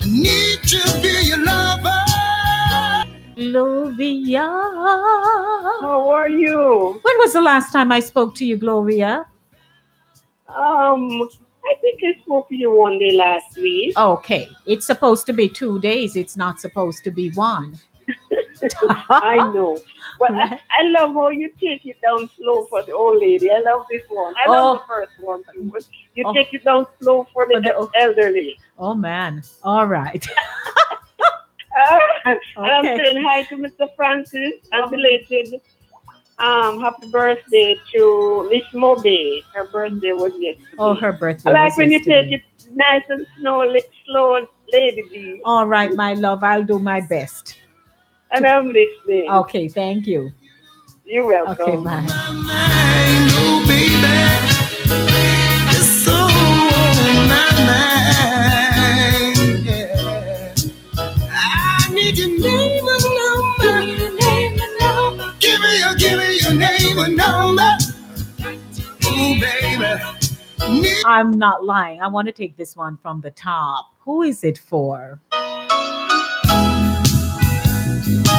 Need to be your lover. Gloria. How are you? When was the last time I spoke to you, Gloria? I think I spoke to you one day last week. Okay, it's supposed to be 2 days. It's not supposed to be one. I know. But I love how you take it down slow for the old lady. I love this one. I love the first one too. But you take it down slow for the elderly. Oh, man. All right. And I'm saying hi to Mr. Francis and belated happy birthday to Miss Moby. Her birthday was yesterday. Oh, her birthday I like was when yesterday. you take it nice and slow, lady B. All right, my love. I'll do my best. And I'm listening. Okay, thank you. You're welcome. Okay, bye. Oh, baby, it's so on my mind. Yeah. I need your name and number. Give me your name and number. Oh, baby. I'm not lying. I want to take this one from the top. Who is it for?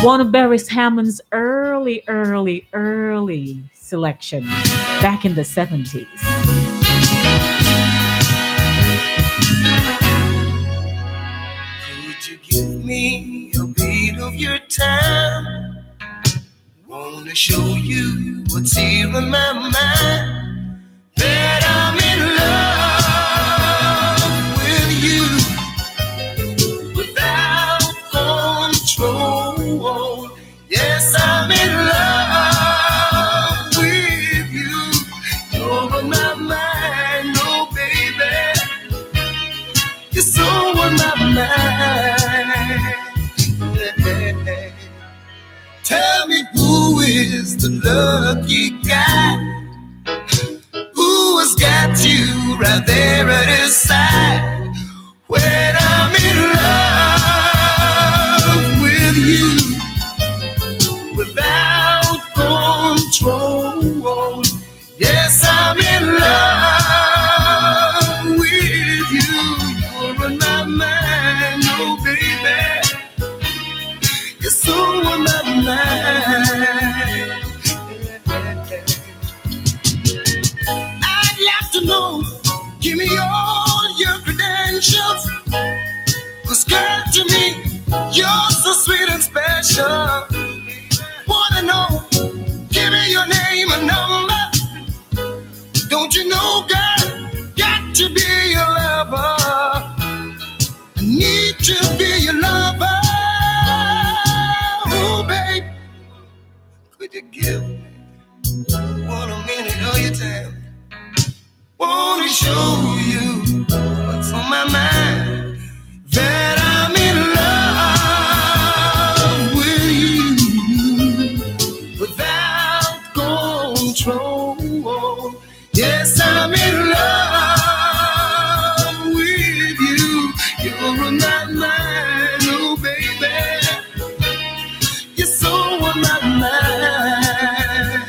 One of Beres Hammond's early selection back in the 70s. Could you give me a bit of your time? Wanna show you what's here in my mind. That I'm in love with you without control. Yes, I'm in love with you. You're on my mind, oh baby. You're so on my mind. Tell me who is the lucky guy who has got you right there at his side when I'm in love with you without control. Yes, I'm in love with you. You're on my mind, oh baby. You're so on my mind. I'd like to know, give me all your credentials. 'Cause girl, to me, you're so sweet and special. Wanna know, give me your name and number. Don't you know, girl, got to be your lover. I need to be your lover. Oh, babe, could you give me 1 minute of your time? Wanna show you what's on my mind. That I'm in love with you without control. Yes, I'm in love with you. You're on my mind, oh baby. You're so on my mind.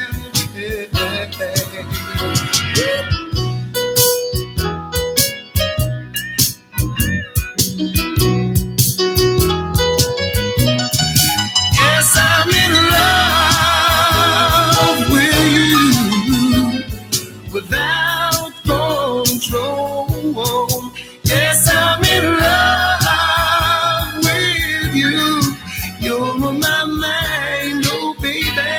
Yes, I'm in love with you without control. Yes, I'm in love with you. You're on my mind, oh baby.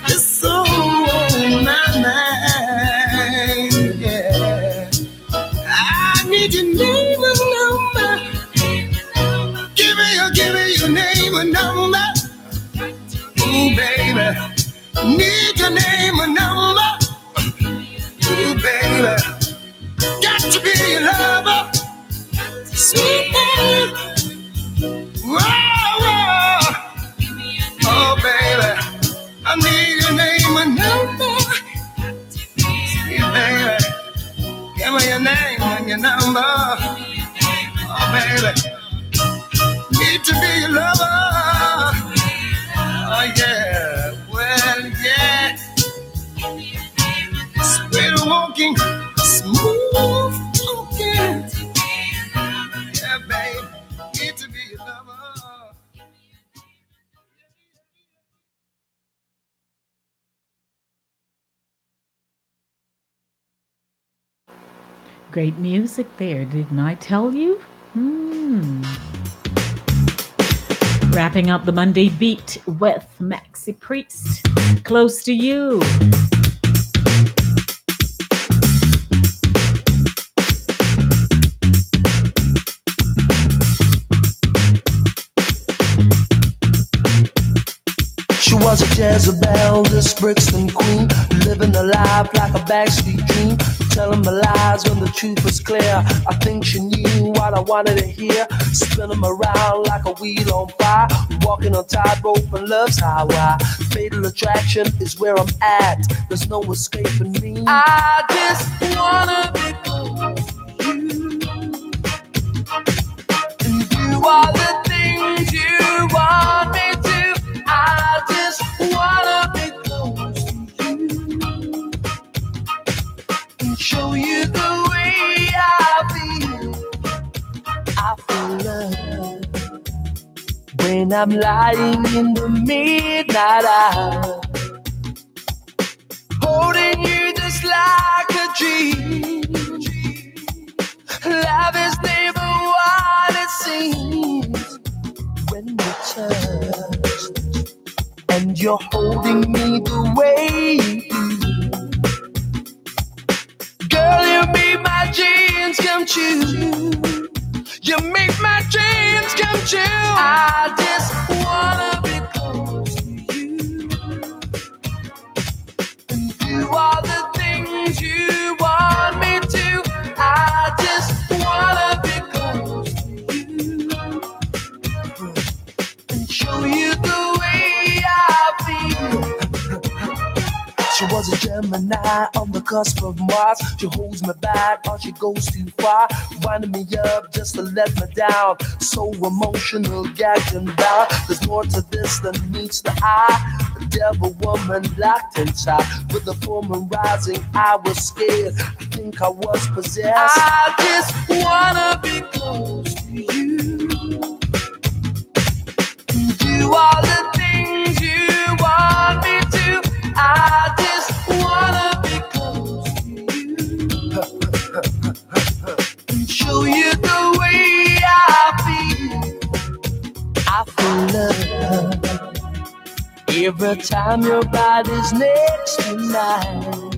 You're so on my mind, yeah. I need your name and number. Give me your name and number. Oh, baby. Need your name and number. Oh, baby. Got to be your lover. Sweet baby. Whoa, whoa. Oh, baby. I need your name and number. Sweet baby. Give me your name and your number. Oh, baby. Need to be your lover. Oh, yeah. Well, yeah. Sweet walking, smooth talking. Yeah, baby. Great music there, didn't I tell you? Wrapping up the Monday beat with Maxi Priest. Close to You. She was a Jezebel, this Brixton queen, living a life like a backstreet dream, telling me lies when the truth was clear. I think she knew what I wanted to hear, spinning me around like a wheel on fire, walking on tightrope and love's highway. Fatal attraction is where I'm at, there's no escaping me. I just wanna be close to you, and do all the things you want me to. I just wanna be close to you and show you the way I feel. I feel love when I'm lying in the midnight hour, holding you just like a dream. Love is never what it seems when you touch and you're holding me the way you do. Girl, you make my dreams come true. You make my dreams come true. I just wanna be close to you and do all the things you want me to. I just wanna be close to you and show you the way I feel. She was a Gemini on the cusp of Mars. She holds me back or she goes too far, winding me up just to let me down. So emotional, gagged and bound. There's more to this than meets the eye. The devil woman locked inside. With the full moon rising, I was scared. I think I was possessed. I just wanna be close to you, do all the things you want me to. I just wanna be close to you and show you the way I feel. I feel love every time your body's next to mine.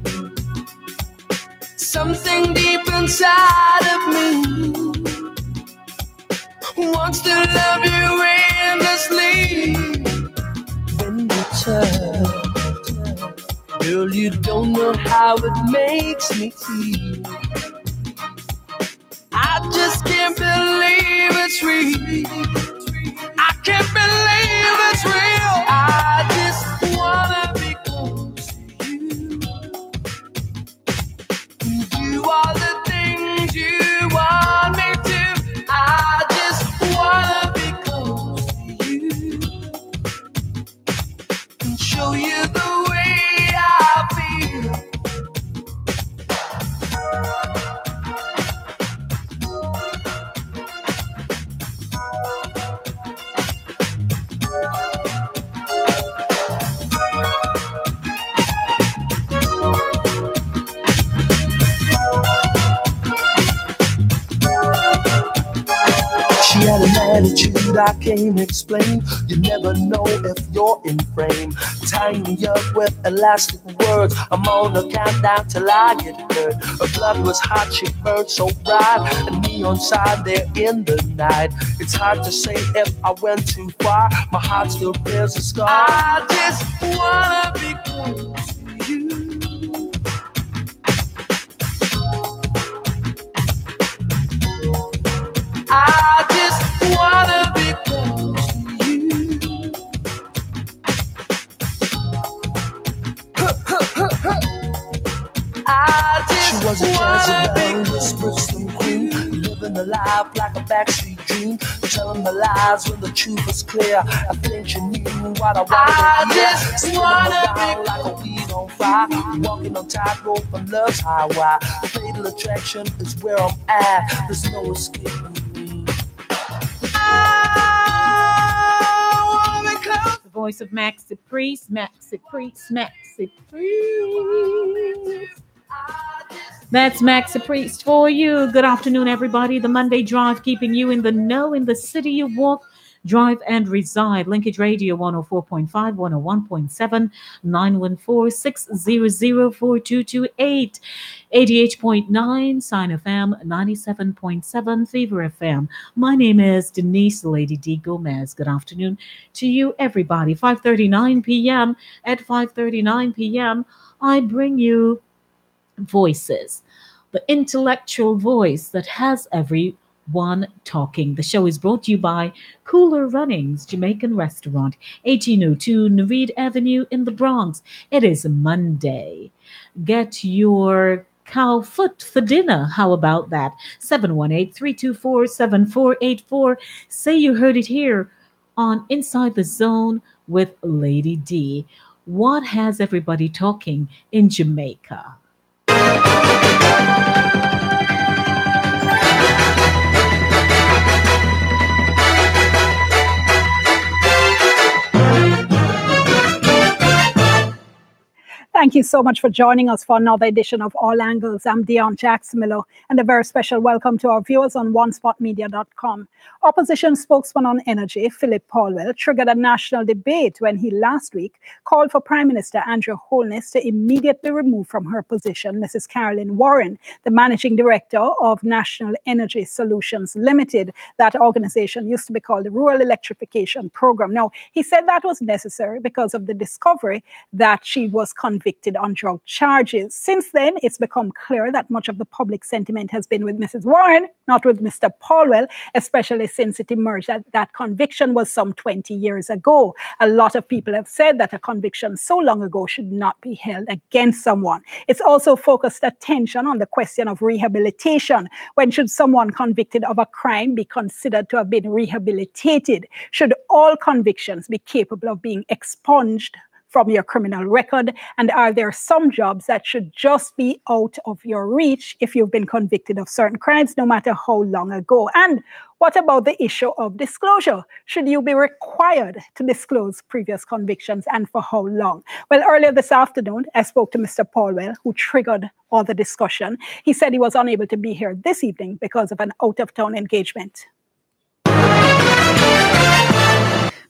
Something deep inside of me wants to love you endlessly. When you touch, girl, you don't know how it makes me feel. I just can't believe it's real. I can't believe it's real. I just wanna be close to you and do all the things you want me to. I just wanna be close to you and show you the way I feel. She had an attitude I can't explain. You never know if you're in frame. Tying me up with elastic words. I'm on the countdown till I get hurt. Her blood was hot, she burned so bright. And me on side there in the night. It's hard to say if I went too far. My heart still bears a scar. I just wanna be close to you. I just wanna be close to you. I just she was a Jezebel, this Brixton queen, living a life like a backstreet dream, telling the lies when the truth was clear. I think she knew what I wanted to hear. Spinning around like a wheel on fire, walking on tightrope and love's highway. Fatal attraction is where I'm at. There's no escaping. The voice of Maxi Priest, Maxi Priest, Maxi Priest. That's Maxi Priest for you. Good afternoon, everybody. The Monday Drive, keeping you in the know in the city you walk, drive, and reside. Linkage Radio 104.5, 101.7, 914-600-4228, 88.9, Sign FM, 97.7, Fever FM. My name is Denise Lady D. Gomez. Good afternoon to you, everybody. 5:39 p.m. At 5:39 p.m., I bring you Voices, the intellectual voice that has everyone talking. The show is brought to you by Cooler Runnings Jamaican Restaurant, 1802 Naveed Avenue in the Bronx. It is Monday. Get your cow foot for dinner. How about that? 718-324-7484. Say you heard it here on Inside the Zone with Lady D. What has everybody talking in Jamaica? Thank you so much for joining us for another edition of All Angles. I'm Dion Jackson Miller, and a very special welcome to our viewers on onespotmedia.com. Opposition spokesman on energy, Philip Paulwell, triggered a national debate when he last week called for Prime Minister Andrea Holness to immediately remove from her position Mrs. Carolyn Warren, the managing director of National Energy Solutions Limited. That organization used to be called the Rural Electrification Program. Now, he said that was necessary because of the discovery that she was convicted on drug charges. Since then, it's become clear that much of the public sentiment has been with Mrs. Warren, not with Mr. Paulwell, especially since it emerged that that conviction was some 20 years ago. A lot of people have said that a conviction so long ago should not be held against someone. It's also focused attention on the question of rehabilitation. When should someone convicted of a crime be considered to have been rehabilitated? Should all convictions be capable of being expunged from your criminal record? And are there some jobs that should just be out of your reach if you've been convicted of certain crimes, no matter how long ago? And what about the issue of disclosure? Should you be required to disclose previous convictions, and for how long? Well, earlier this afternoon, I spoke to Mr. Paulwell, who triggered all the discussion. He said he was unable to be here this evening because of an out-of-town engagement.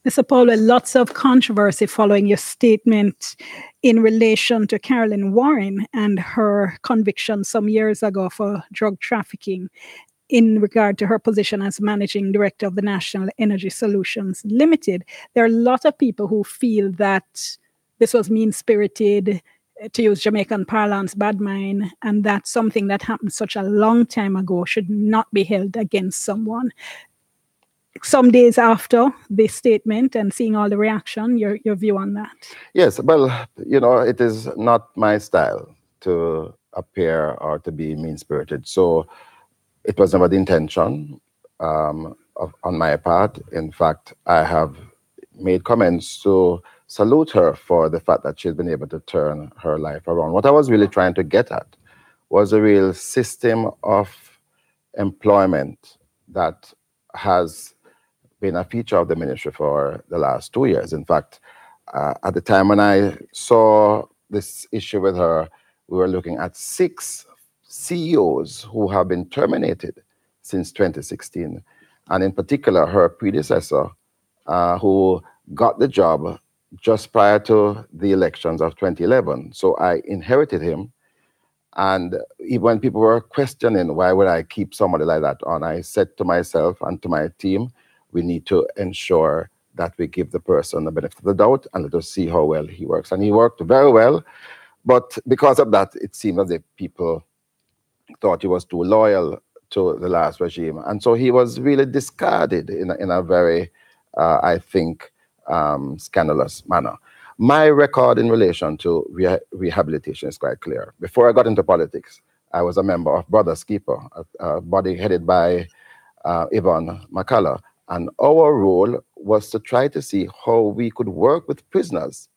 Mr. Paulwell, lots of controversy following your statement in relation to Carolyn Warren and her conviction some years ago for drug trafficking in regard to her position as managing director of the National Energy Solutions Limited. There are a lot of people who feel that this was mean-spirited, to use Jamaican parlance, bad mind, and that something that happened such a long time ago should not be held against someone. Some days after this statement and seeing all the reaction, your view on that? Yes, well, it is not my style to appear or to be mean-spirited. So it was never the intention on my part. In fact, I have made comments to salute her for the fact that she's been able to turn her life around. What I was really trying to get at was a real system of employment that has been a feature of the ministry for the last 2 years. In fact, at the time when I saw this issue with her, we were looking at 6 CEOs who have been terminated since 2016. And in particular, her predecessor, who got the job just prior to the elections of 2011. So I inherited him. And even when people were questioning why would I keep somebody like that on, I said to myself and to my team, we need to ensure that we give the person the benefit of the doubt and let us see how well he works. And he worked very well, but because of that, it seemed as if people thought he was too loyal to the last regime. And so he was really discarded in a very, I think, scandalous manner. My record in relation to rehabilitation is quite clear. Before I got into politics, I was a member of Brothers Keeper, a body headed by Yvonne McCullough. And our role was to try to see how we could work with prisoners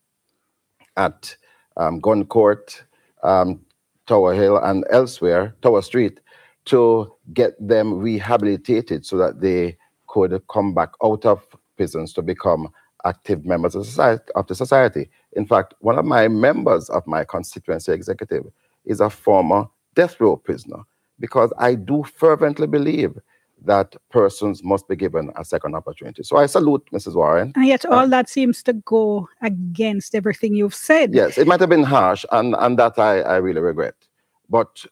at Gun Court, Tower Hill, and elsewhere, Tower Street, to get them rehabilitated so that they could come back out of prisons to become active members of the society. In fact, one of my members of my constituency executive is a former death row prisoner, because I do fervently believe that persons must be given a second opportunity. So I salute Mrs. Warren. And yet all that seems to go against everything you've said. Yes, it might have been harsh, and that I really regret. But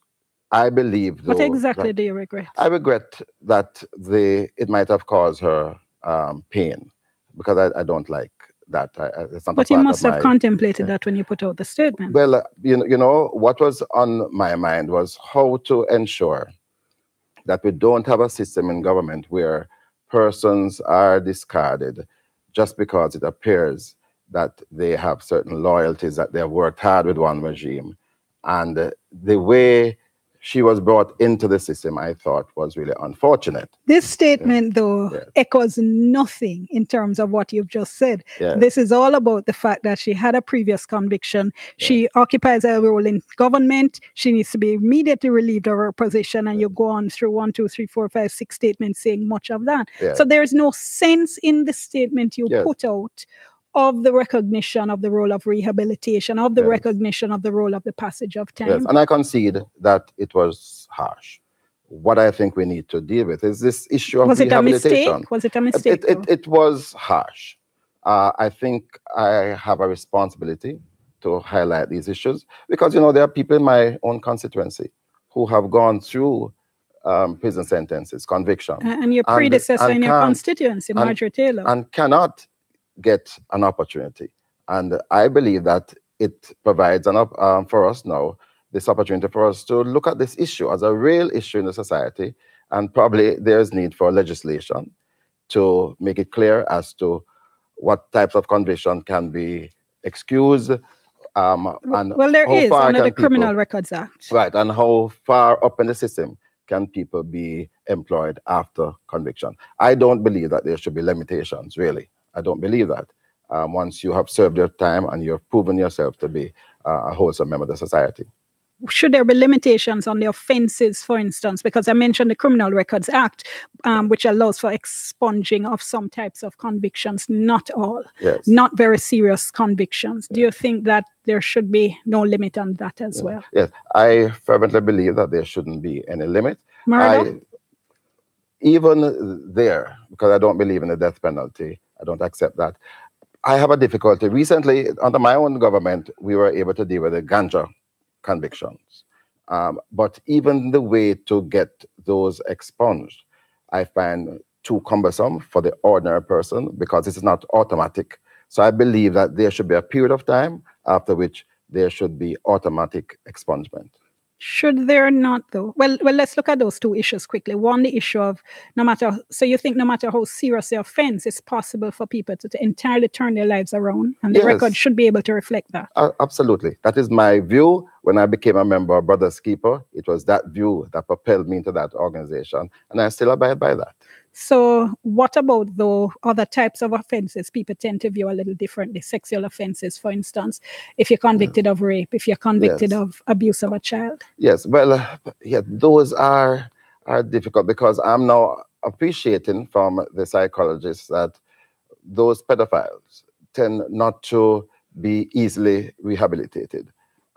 I believe, though, what exactly do you regret? I regret that it might have caused her pain, because I don't like that. It's not but you must have contemplated that when you put out the statement. Well, you know, what was on my mind was how to ensure that we don't have a system in government where persons are discarded just because it appears that they have certain loyalties, that they have worked hard with one regime. And the way she was brought into the system, I thought, was really unfortunate. This statement, though, echoes nothing in terms of what you've just said. This is all about the fact that she had a previous conviction. She occupies a role in government. She needs to be immediately relieved of her position. And you go on through 1, 2, 3, 4, 5, 6 statements saying much of that. So there is no sense in the statement you put out of the recognition of the role of rehabilitation, of the recognition of the role of the passage of time. Yes, and I concede that it was harsh. What I think we need to deal with is this issue of rehabilitation. Was it a mistake? It was harsh. I think I have a responsibility to highlight these issues, because, you know, there are people in my own constituency who have gone through prison sentences, conviction. And your predecessor in your constituency, Margaret Taylor. And cannot get an opportunity. And I believe that it provides for us now this opportunity for us to look at this issue as a real issue in the society, and probably there's need for legislation to make it clear as to what types of conviction can be excused. And well, there is under the Criminal Records Act. Right, and how far up in the system can people be employed after conviction. I don't believe that there should be limitations, really. I don't believe that. Once you have served your time and you have proven yourself to be a wholesome member of the society. Should there be limitations on the offences, for instance? Because I mentioned the Criminal Records Act, which allows for expunging of some types of convictions, not all, not very serious convictions. Do you think that there should be no limit on that as well? Yes, I fervently believe that there shouldn't be any limit. Even there, because I don't believe in the death penalty, I don't accept that. I have a difficulty. Recently, under my own government, we were able to deal with the ganja convictions. But even the way to get those expunged, I find too cumbersome for the ordinary person, because it's not automatic. So I believe that there should be a period of time after which there should be automatic expungement. Should there not, though? Well, let's look at those two issues quickly. One, the issue of so you think no matter how serious the offense, it's possible for people to entirely turn their lives around, and the record should be able to reflect that. Absolutely. That is my view. When I became a member of Brothers Keeper, it was that view that propelled me into that organization, and I still abide by that. So what about, though, other types of offenses people tend to view a little differently? Sexual offenses, for instance, if you're convicted of rape, if you're convicted of abuse of a child. Yes, well, those are difficult, because I'm now appreciating from the psychologists that those pedophiles tend not to be easily rehabilitated.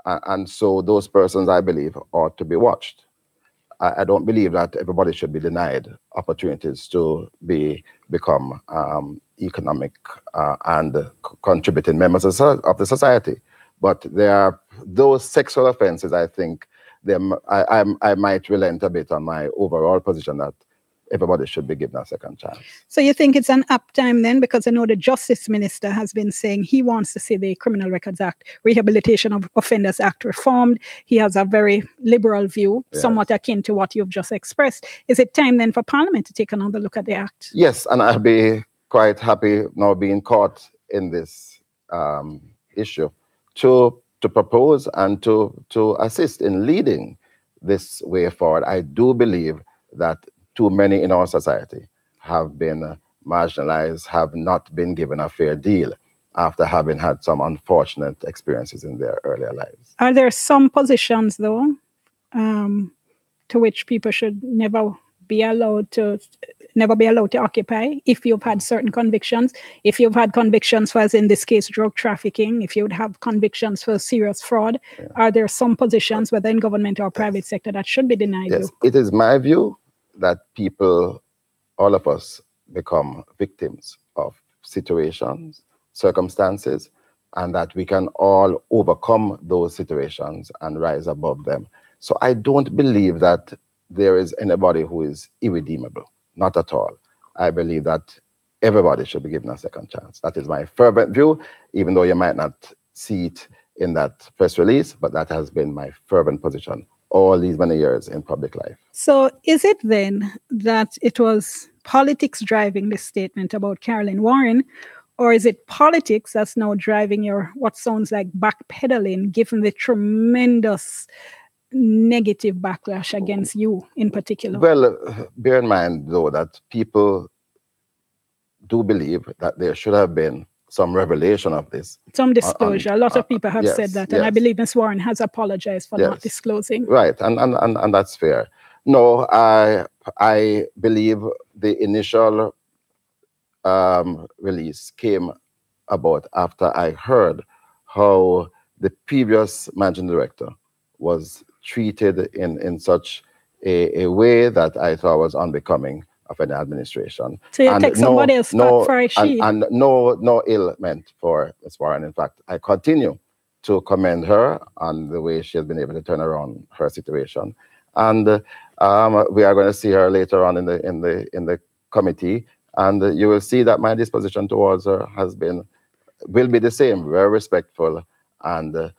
And so those persons, I believe, ought to be watched. I don't believe that everybody should be denied opportunities to become economic and contributing members of the society. But there are those sexual offenses, I think, I might relent a bit on my overall position that everybody should be given a second chance. So you think it's an apt time then? Because I know the Justice Minister has been saying he wants to see the Criminal Records Act, Rehabilitation of Offenders Act reformed. He has a very liberal view, somewhat akin to what you've just expressed. Is it time then for Parliament to take another look at the Act? Yes, and I'll be quite happy now being caught in this issue to propose and to assist in leading this way forward. I do believe that too many in our society have been marginalized, have not been given a fair deal after having had some unfortunate experiences in their earlier lives. Are there some positions, though, to which people should never be allowed to never be allowed to occupy if you've had certain convictions. If you've had convictions for, as in this case, drug trafficking, if you would have convictions for serious fraud, are there some positions, whether in government or private sector, that should be denied Yes, you? it is my view that people, all of us, become victims of situations, circumstances, and that we can all overcome those situations and rise above them. So I don't believe that there is anybody who is irredeemable, not at all. I believe that everybody should be given a second chance. That is my fervent view, even though you might not see it in that press release, but that has been my fervent position all these many years in public life. So is it then that it was politics driving this statement about Carolyn Warren, or is it politics that's now driving your, what sounds like backpedaling, given the tremendous negative backlash against you in particular? Well, bear in mind, though, that people do believe that there should have been some revelation of this. Some disclosure. A lot of people have said that, and I believe Ms. Warren has apologized for not disclosing. Right, and that's fair. No, I believe the initial release came about after I heard how the previous managing director was treated in such a way that I thought was unbecoming of an administration. So you take somebody else for a sheet. And no ill meant for Ms. Warren. In fact, I continue to commend her on the way she has been able to turn around her situation. And we are going to see her later on in the committee, and you will see that my disposition towards her will be the same, very respectful and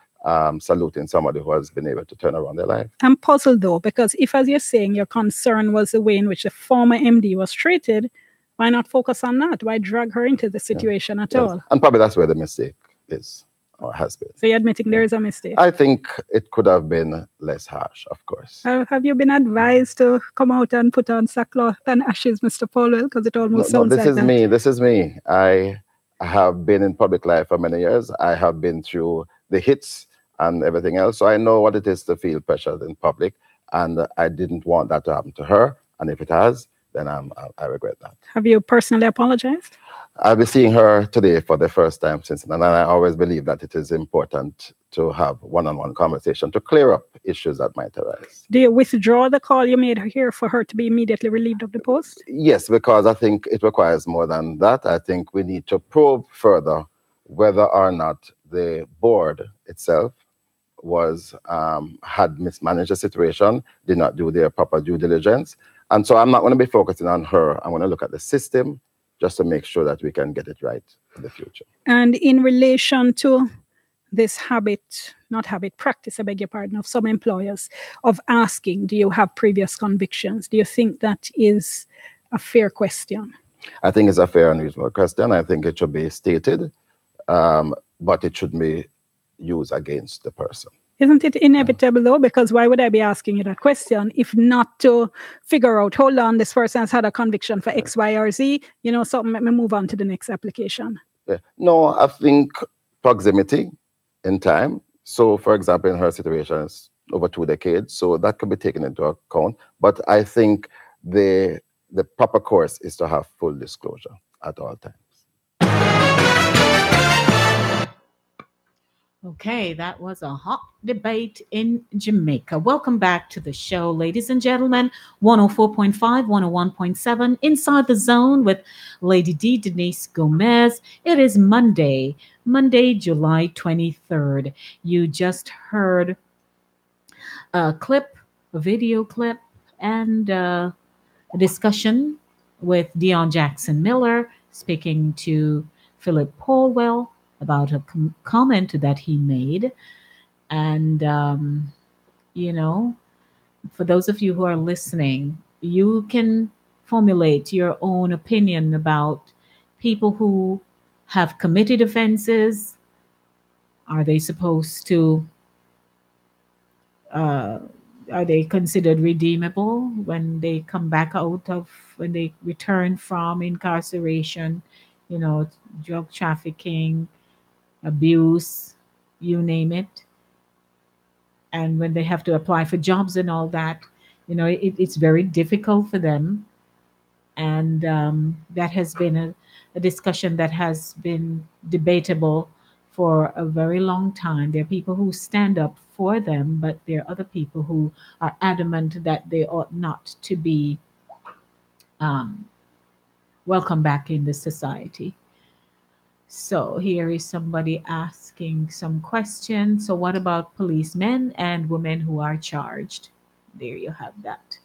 saluting somebody who has been able to turn around their life. I'm puzzled though, because if, as you're saying, your concern was the way in which the former MD was treated, why not focus on that? Why drag her into the situation at all? And probably that's where the mistake is, or has been. So you're admitting there is a mistake? I think it could have been less harsh, of course. Have you been advised to come out and put on sackcloth and ashes, Mr. Paulwell? Because it almost sounds like that. This is me. I have been in public life for many years. I have been through the hits and everything else. So I know what it is to feel pressured in public, and I didn't want that to happen to her. And if it has, then I regret that. Have you personally apologized? I'll be seeing her today for the first time since then, and I always believe that it is important to have one-on-one conversation to clear up issues that might arise. Do you withdraw the call you made here for her to be immediately relieved of the post? Yes, because I think it requires more than that. I think we need to probe further whether or not the board itself had mismanaged the situation, did not do their proper due diligence. And so I'm not going to be focusing on her. I'm going to look at the system just to make sure that we can get it right in the future. And in relation to this practice, I beg your pardon, of some employers of asking, do you have previous convictions? Do you think that is a fair question? I think it's a fair and reasonable question. I think it should be stated, but it shouldn't be used against the person. Isn't it inevitable though? Because why would I be asking you that question if not to figure out, hold on, this person has had a conviction for X, Y, or Z, something, let me move on to the next application. Yeah. No, I think proximity in time. So for example, in her situation, it's over 2 decades. So that could be taken into account. But I think the proper course is to have full disclosure at all times. Okay, that was a hot debate in Jamaica. Welcome back to the show, ladies and gentlemen. 104.5, 101.7, Inside the Zone with Lady D, Denise Gomez. It is Monday, July 23rd. You just heard a video clip, and a discussion with Dion Jackson Miller speaking to Philip Paulwell about a comment that he made. And, for those of you who are listening, you can formulate your own opinion about people who have committed offenses. Are they supposed to, are they considered redeemable when they come back when they return from incarceration, drug trafficking, abuse, you name it. And when they have to apply for jobs and all that, it's very difficult for them And that has been a discussion that has been debatable for a very long time. There are people who stand up for them, but there are other people who are adamant that they ought not to be welcome back in the society. So here is somebody asking some questions. So what about policemen and women who are charged? There you have that.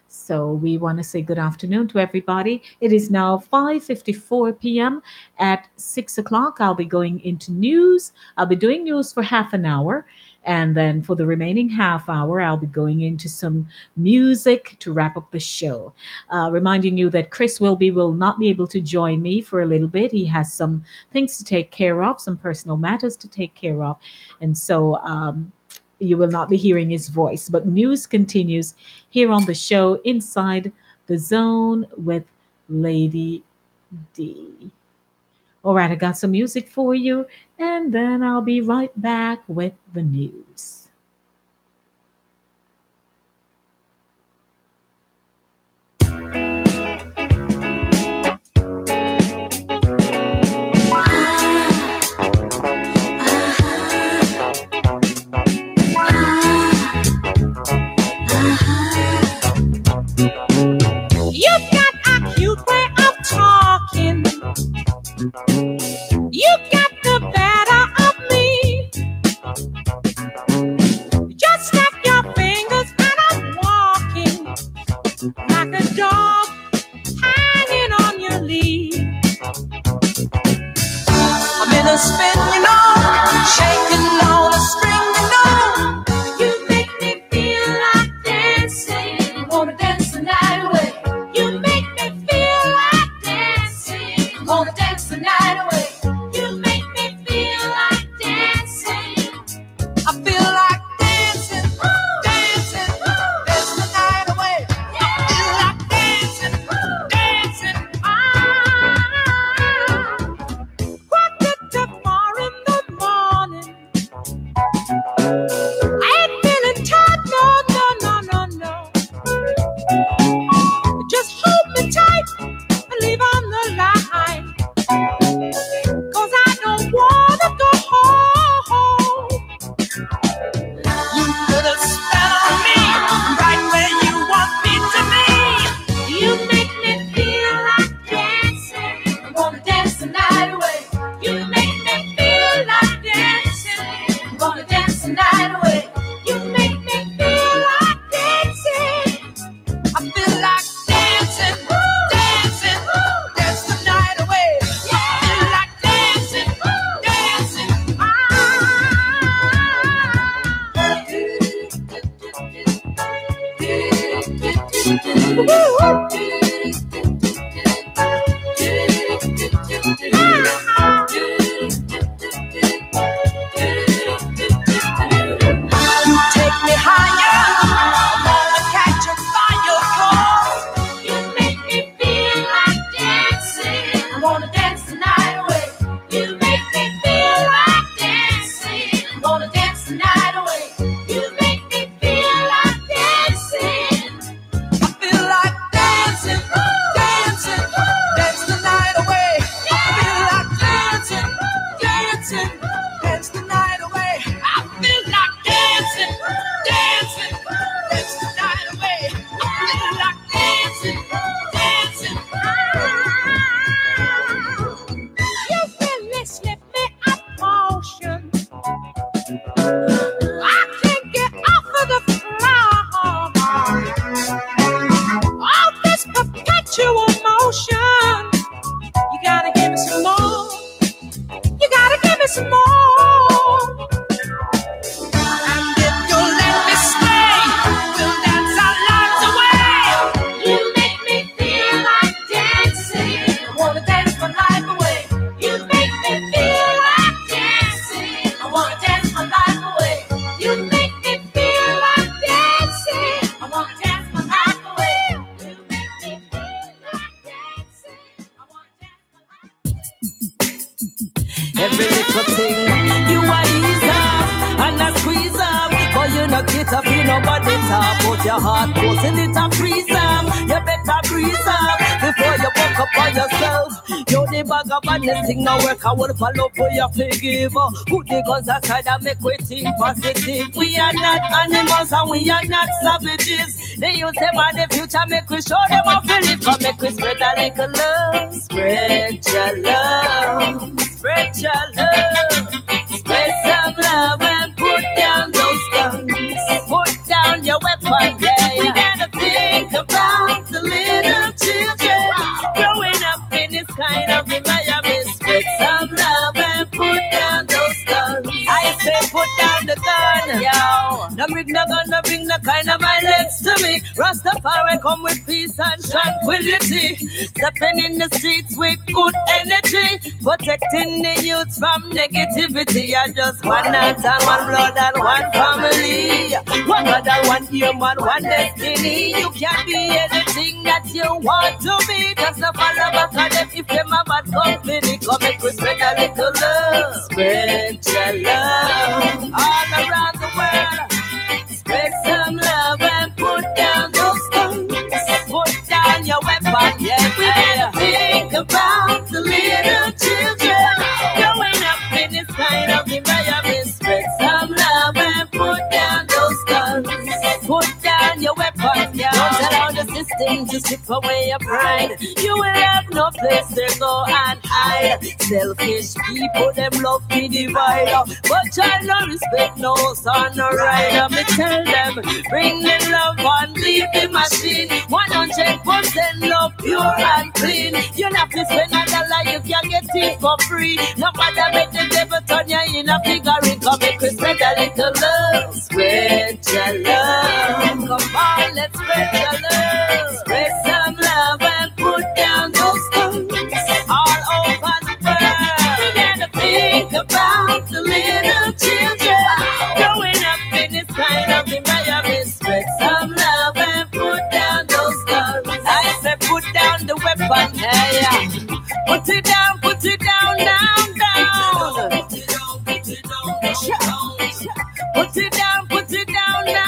So we want to say good afternoon to everybody. It is now 5:54 p.m. At 6 o'clock, I'll be going into news. I'll be doing news for half an hour. And then for the remaining half hour, I'll be going into some music to wrap up the show. Reminding you that Chris Wilby will not be able to join me for a little bit. He has some things to take care of, some personal matters to take care of. And so you will not be hearing his voice. But news continues here on the show, Inside the Zone with Lady D. All right, I got some music for you, and then I'll be right back with the news. You've got a cute way of talking. You got the better of me. Just snap your fingers and I'm walking like a dog hanging on your lead. I'm in a spin, you know, shaking on a string, you know. You make me feel like dancing. Wanna dance the night away. You make me feel like dancing. Wanna dance the night away. You make me feel like dancing. I feel like dancing, dancing, dance the night away. I feel like dancing, dancing. Quarter to 4 in the morning. I ain't feeling tired, no. Just hold me tight and leave on the line. 'Cause I don't wanna go home. You put a spell on me, right where you want me to be. You make me feel like dancing. I wanna dance the night away. You make me feel like dancing. I wanna dance the night away. You make me feel like dancing. I feel like dancing, dancing, dance the night away. I feel like dancing, dancing. You take me higher, I wanna catch a fire, 'cause you make me feel like dancing. I wanna dance the night away. You make me feel like dancing. I wanna dance the night away. You make me feel like dancing. I feel like dancing, dancing, dance the night away. I feel like dancing, dancing, dance the night away. I feel like dancing, dancing, dance the night away. I feel like dancing, dancing. You really slip me up motion. I can't get off of the floor. All this perpetual motion. You gotta give me some more. You gotta give me some more. And if you'll let me stay, we'll dance our lives away. You make me feel like dancing. I wanna dance my life away. You make me feel like dancing. I wanna dance my life away. You make me feel like dancing. I wanna dance my life away. You make me feel like dancing. I wanna dance my life. Every little thing you are ease up and a squeeze up. But you not get up in nobody top. Put your heart close in it and freeze up. You better breeze up. before you buck up on yourself. You the bag of badness thing now work, I will follow for your forgive. Put the guns aside and make we think positive. We are not animals and we are not savages. They use them on the future, make we show them how to live. Come make we spread a little love. Spread your love. Spread your love. Spread some love and put down those guns. Put down your weapon, yeah. You gotta think about the little children growing up in this kind of environment. Spread some love and put down those guns. I say put down the gun, yo. No bring no gun, no bring no kind of violence to me. Rastafari come with peace and tranquility. Stepping in the streets with good energy. Protecting the youth from negativity. I just one heart and one blood and one family. One mother, one human, one destiny. You can be anything that you want to be. Just a follow back on them if them a bad company. Come make we spread a little love. Spread your love all around the world. Spread some love and put down those guns. Put down your weapon, yeah. We gotta think about the little children growing up in this kind of environment. Spread some love and put down those guns. Put down your weapon, yeah. Don't allow the system to strip away your pride. You will have no place to go and hide. Selfish people, them love to divide. But child no respect, no son, no rider. Me tell them, bring the love and leave the machine. 100% love, pure and clean. You not to spend a dollar, you can get it for free. No matter make the devil turn you in a figurine. Come make we spread a little love. Spread your love. Come on, let's spread your love. Spread some love and put down those guns all over the world. We gotta think about the little children growing up in this kind of environment. Spread some love and put down those guns. I said put down the weapon, yeah. Put it down, down, down. Put it down, put it down. Put it down, down.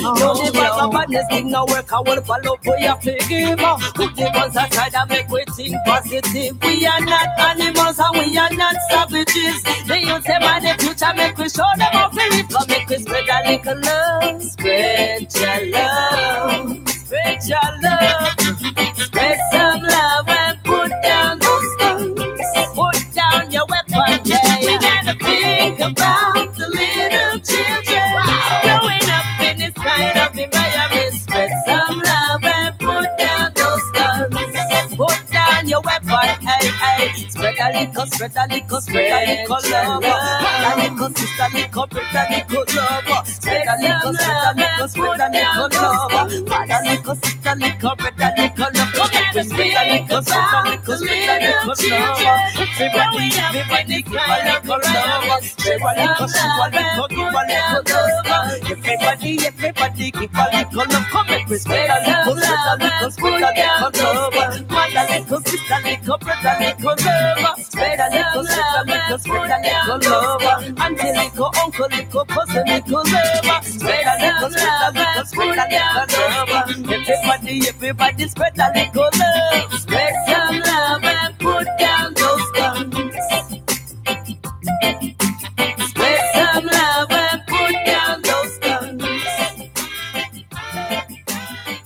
No, the bag of badness thing no work, I will follow for your forgive. Put the guns aside and make we think positive. We are not animals and we are not savages. They use them on the future, make we show them how to live. Come make we spread a little love. Spread your love. Spread your love. Spread some love and put down those guns. Put down your weapon, yeah. We gotta think about the little children growing up in this kind of environment. Spread some love and put down those guns. Put down your weapon, hey, hey. Spread a little, spread a little, spread a little love. A little sister, little brother, little love. Spread a little, spread a little, spread a little love. Father, little sister, little brother, little love. Come here, spread a little, spread a little, spread a little love. Everybody give a little love. Spread a little, give a little, give a little love. Everybody give a little love. Come here, spread a little, spread a little, spread a little love. Mother, little sister, little brother, little love. Spread a little, spread a little love. Auntie, little uncle, little cousin, little love. Spread a little, spread a little love. Everybody spread a little love. Spread some love and put down those guns. Spread some love and put down those guns.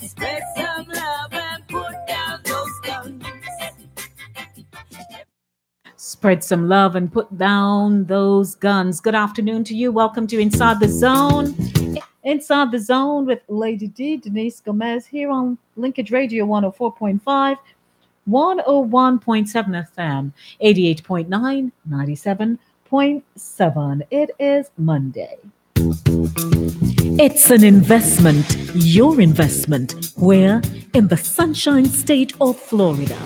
Spread some love and put down those guns. Spread some love and put down those guns. Good afternoon to you. Welcome to Inside the Zone. Inside the Zone with Lady D, Denise Gomez, here on Linkage Radio 104.5, 101.7 FM, 88.9, 97.7. It is Monday. It's an investment, your investment. Where? In the Sunshine State of Florida.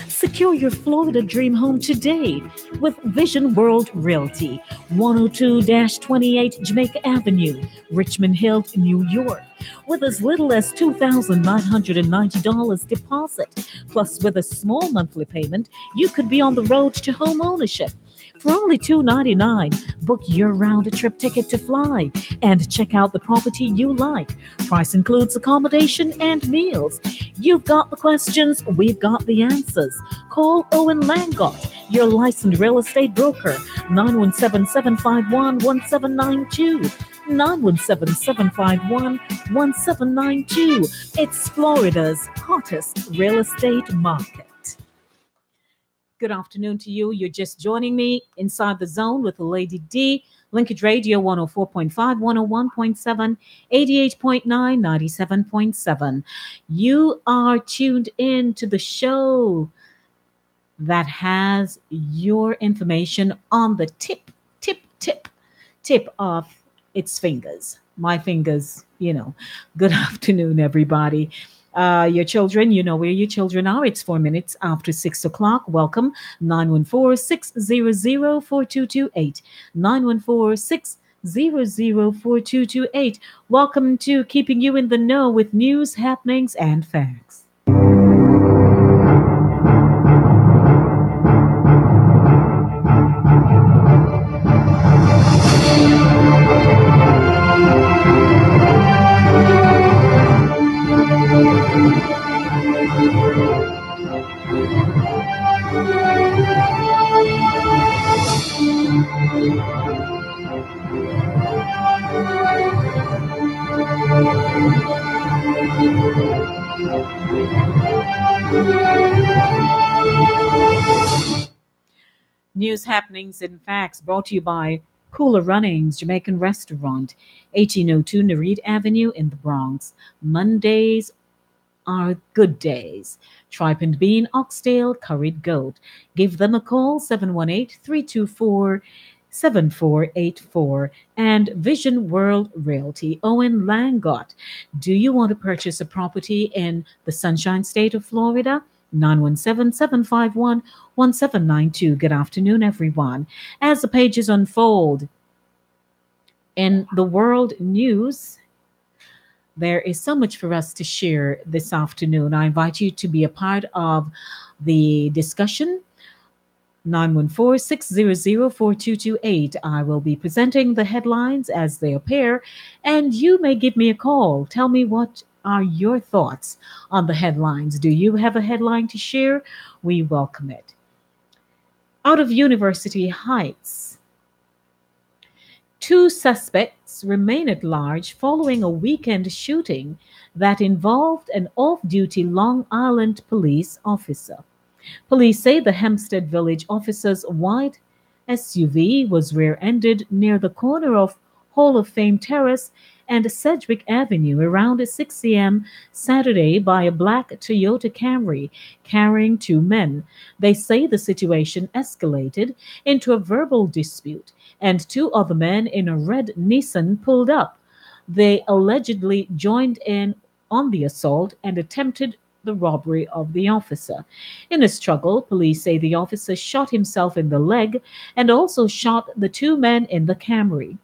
Secure your Florida dream home today with Vision World Realty, 102-28 Jamaica Avenue, Richmond Hill, New York. With as little as $2,990 deposit, plus with a small monthly payment, you could be on the road to home ownership. For only $2.99, book your round trip ticket to fly and check out the property you like. Price includes accommodation and meals. You've got the questions, we've got the answers. Call Owen Langot, your licensed real estate broker, 917-751-1792. 917-751-1792. It's Florida's hottest real estate market. Good afternoon to you. You're just joining me inside the zone with Lady D. Linkage Radio 104.5, 101.7, 88.9, 97.7. You are tuned in to the show that has your information on the tip of its fingers. My fingers, you know. Good afternoon, everybody. Your children, you know where your children are. It's 4 minutes after 6 o'clock. Welcome. 914-600-4228. 914-600-4228. Welcome to Keeping You in the Know with news, happenings, and facts. News, happenings, and facts brought to you by Cooler Runnings Jamaican Restaurant, 1802 Nereid Avenue in the Bronx. Mondays are good days. Tripe and bean, oxtail, curried goat. Give them a call, 718-324-7484. And Vision World Realty, Owen Langot. Do you want to purchase a property in the Sunshine State of Florida? 917-751-1792. Good afternoon, everyone. As the pages unfold in the world news, there is so much for us to share this afternoon. I invite you to be a part of the discussion. 914-600-4228. I will be presenting the headlines as they appear, and you may give me a call. Tell me what are your thoughts on the headlines. Do you have a headline to share? We welcome it. Out of University Heights, 2 suspects remain at large following a weekend shooting that involved an off-duty Long Island police officer. Police say the Hempstead Village officer's white SUV was rear-ended near the corner of Hall of Fame Terrace and Sedgwick Avenue around 6 a.m. Saturday by a black Toyota Camry carrying 2 men. They say the situation escalated into a verbal dispute, and 2 other men in a red Nissan pulled up. They allegedly joined in on the assault and attempted the robbery of the officer. In a struggle, police say the officer shot himself in the leg and also shot the 2 men in the Camry.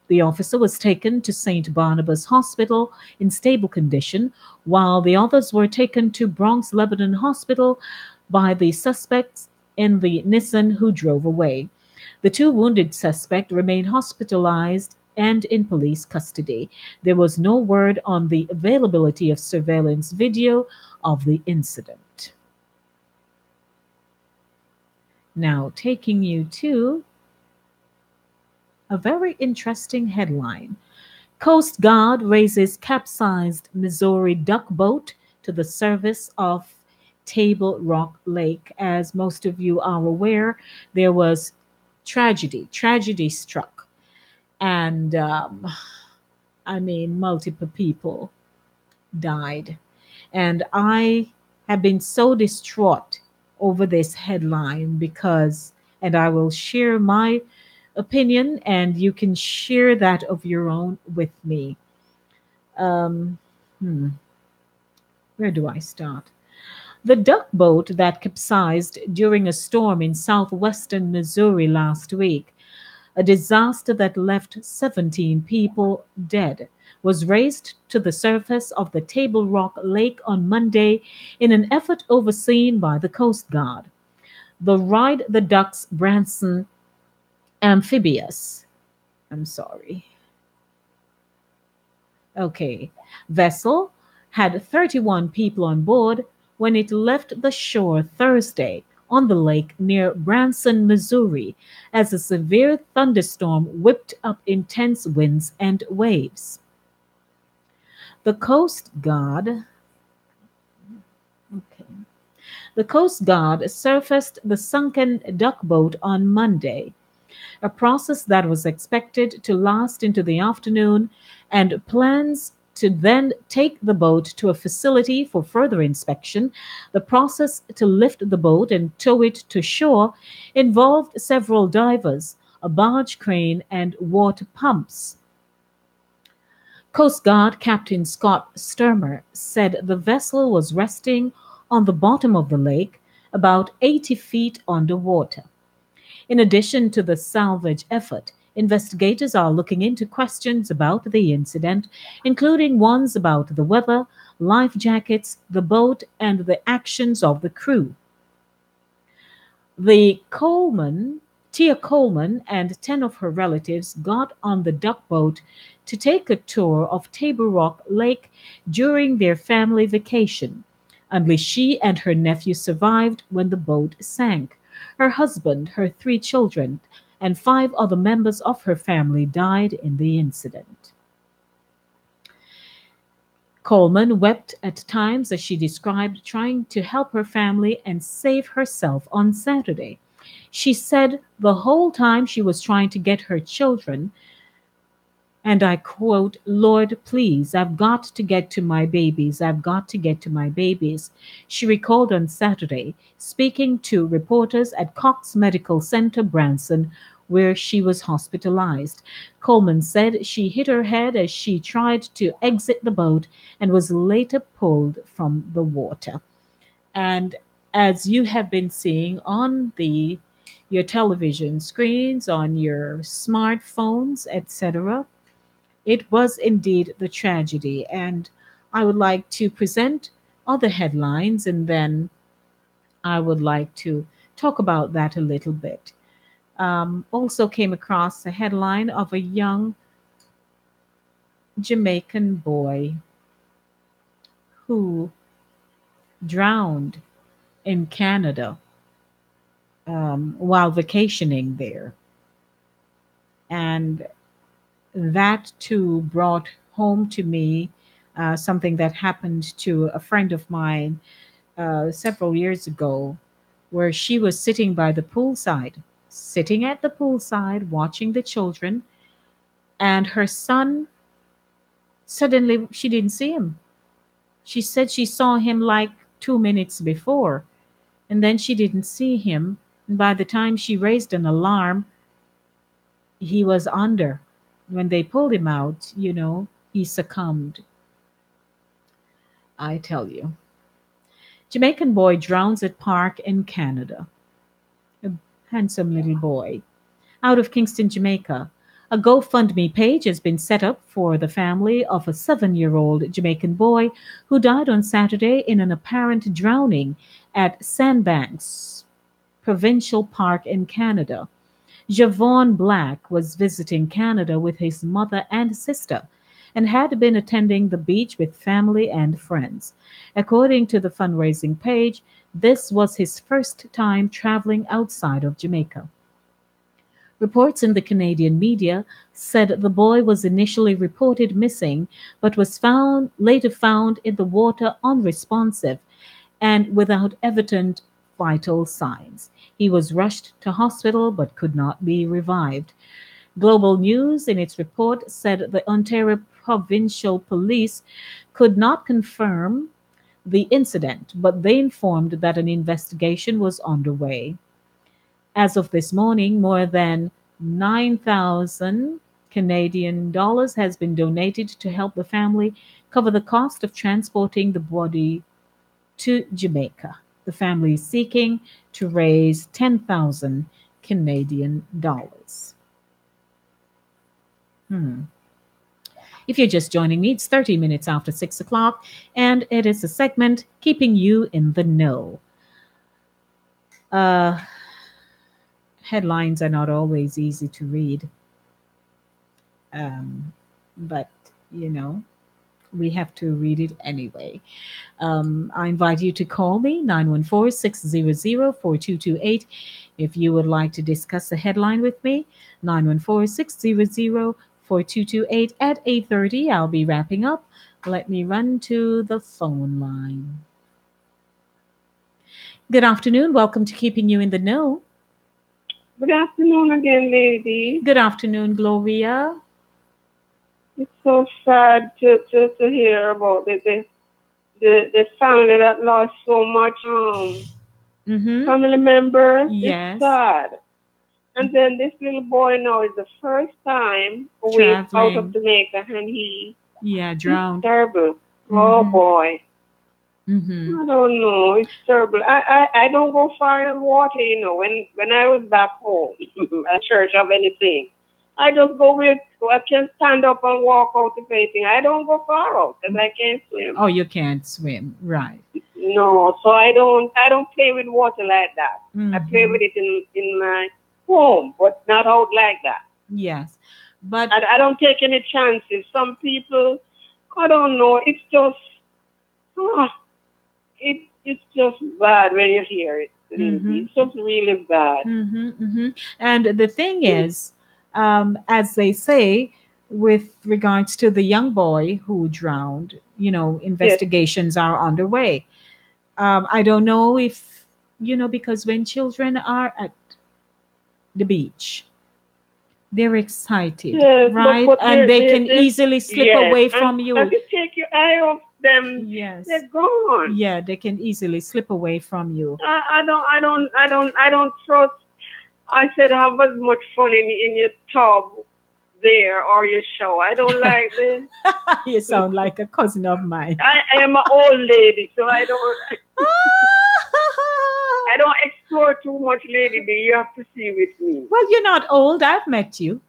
The officer was taken to St. Barnabas Hospital in stable condition, while the others were taken to Bronx Lebanon Hospital by the suspects in the Nissan who drove away. The 2 wounded suspects remain hospitalized and in police custody. There was no word on the availability of surveillance video of the incident. Now, taking you to a very interesting headline. Coast Guard raises capsized Missouri duck boat to the surface of Table Rock Lake. As most of you are aware, there was tragedy struck. And, multiple people died. And I have been so distraught over this headline because, and I will share my opinion, and you can share that of your own with me. Where do I start? The duck boat that capsized during a storm in southwestern Missouri last week, a disaster that left 17 people dead, was raised to the surface of the Table Rock Lake on Monday in an effort overseen by the Coast Guard. The Ride the Ducks Branson amphibious. I'm sorry. Okay. Vessel had 31 people on board when it left the shore Thursday on the lake near Branson, Missouri, as a severe thunderstorm whipped up intense winds and waves. The Coast Guard okay. The Coast Guard surfaced the sunken duck boat on Monday, a process that was expected to last into the afternoon, and plans to then take the boat to a facility for further inspection. The process to lift the boat and tow it to shore involved several divers, a barge crane, and water pumps. Coast Guard Captain Scott Sturmer said the vessel was resting on the bottom of the lake, about 80 feet underwater. In addition to the salvage effort, investigators are looking into questions about the incident, including ones about the weather, life jackets, the boat, and the actions of the crew. The Coleman, Tia Coleman, and 10 of her relatives got on the duck boat to take a tour of Table Rock Lake during their family vacation. Only she and her nephew survived when the boat sank. Her husband, her 3 children, and 5 other members of her family died in the incident. Coleman wept at times as she described trying to help her family and save herself on Saturday. She said the whole time she was trying to get her children, and I quote, "Lord, please, I've got to get to my babies. I've got to get to my babies," she recalled on Saturday, speaking to reporters at Cox Medical Center, Branson, where she was hospitalized. Coleman said she hit her head as she tried to exit the boat and was later pulled from the water. And as you have been seeing on your television screens, on your smartphones, etc., it was indeed the tragedy. And I would like to present other headlines, and then I would like to talk about that a little bit. Also came across a headline of a young Jamaican boy who drowned in Canada while vacationing there. And that too brought home to me something that happened to a friend of mine several years ago, where she was sitting by the poolside, sitting at the poolside, watching the children, and her son suddenly she didn't see him. She said she saw him like 2 minutes before, and then she didn't see him. And by the time she raised an alarm, he was under. When they pulled him out, he succumbed. I tell you. Jamaican boy drowns at park in Canada. A handsome little boy. Out of Kingston, Jamaica, a GoFundMe page has been set up for the family of a 7-year-old Jamaican boy who died on Saturday in an apparent drowning at Sandbanks Provincial Park in Canada. Javon Black was visiting Canada with his mother and sister and had been attending the beach with family and friends. According to the fundraising page, this was his first time traveling outside of Jamaica. Reports in the Canadian media said the boy was initially reported missing but was later found in the water unresponsive and without evident vital signs. He was rushed to hospital but could not be revived. Global News, in its report, said the Ontario Provincial Police could not confirm the incident, but they informed that an investigation was underway. As of this morning, more than 9,000 Canadian dollars has been donated to help the family cover the cost of transporting the body to Jamaica. The family is seeking to raise 10,000 Canadian dollars. If you're just joining me, it's 30 minutes after 6 o'clock, and it is a segment keeping you in the know. Uh, Headlines are not always easy to read, but you know, we have to read it anyway. I invite you to call me 914-600-4228 if you would like to discuss the headline with me. 914-600-4228 at 8:30. I'll be wrapping up. Let me run to the phone line. Good afternoon. Welcome to Keeping You in the Know. Good afternoon again, lady. Good afternoon, Gloria. It's so sad to hear about the family that lost so much family members. Yes. It's sad. And then this little boy now is the first time away out Traveling. of Jamaica, and he drowned. terrible. Oh boy. I don't know. It's terrible. I don't go far in water, you know. When I was back home at church of anything, I just go with, so I can stand up and walk out if anything. I don't go far out because I can't swim. Oh, you can't swim, right? No, so I don't play with water like that. I play with it in my home, but not out like that. Yes, but I don't take any chances. Some people, I don't know. It's just, it's just bad when you hear it. It's just really bad. And the thing is, as they say, with regards to the young boy who drowned, investigations are underway. I don't know if, because when children are at the beach, they're excited, right? But and they can easily slip away from you. If you take your eye off them, they're gone. Yeah, they can easily slip away from you. I don't trust. I said have as much fun in your tub there or your shower. I don't like this. You sound like a cousin of mine. I am an old lady, so I don't. I don't explore too much, lady. But you have to see with me. Well, you're not old. I've met you.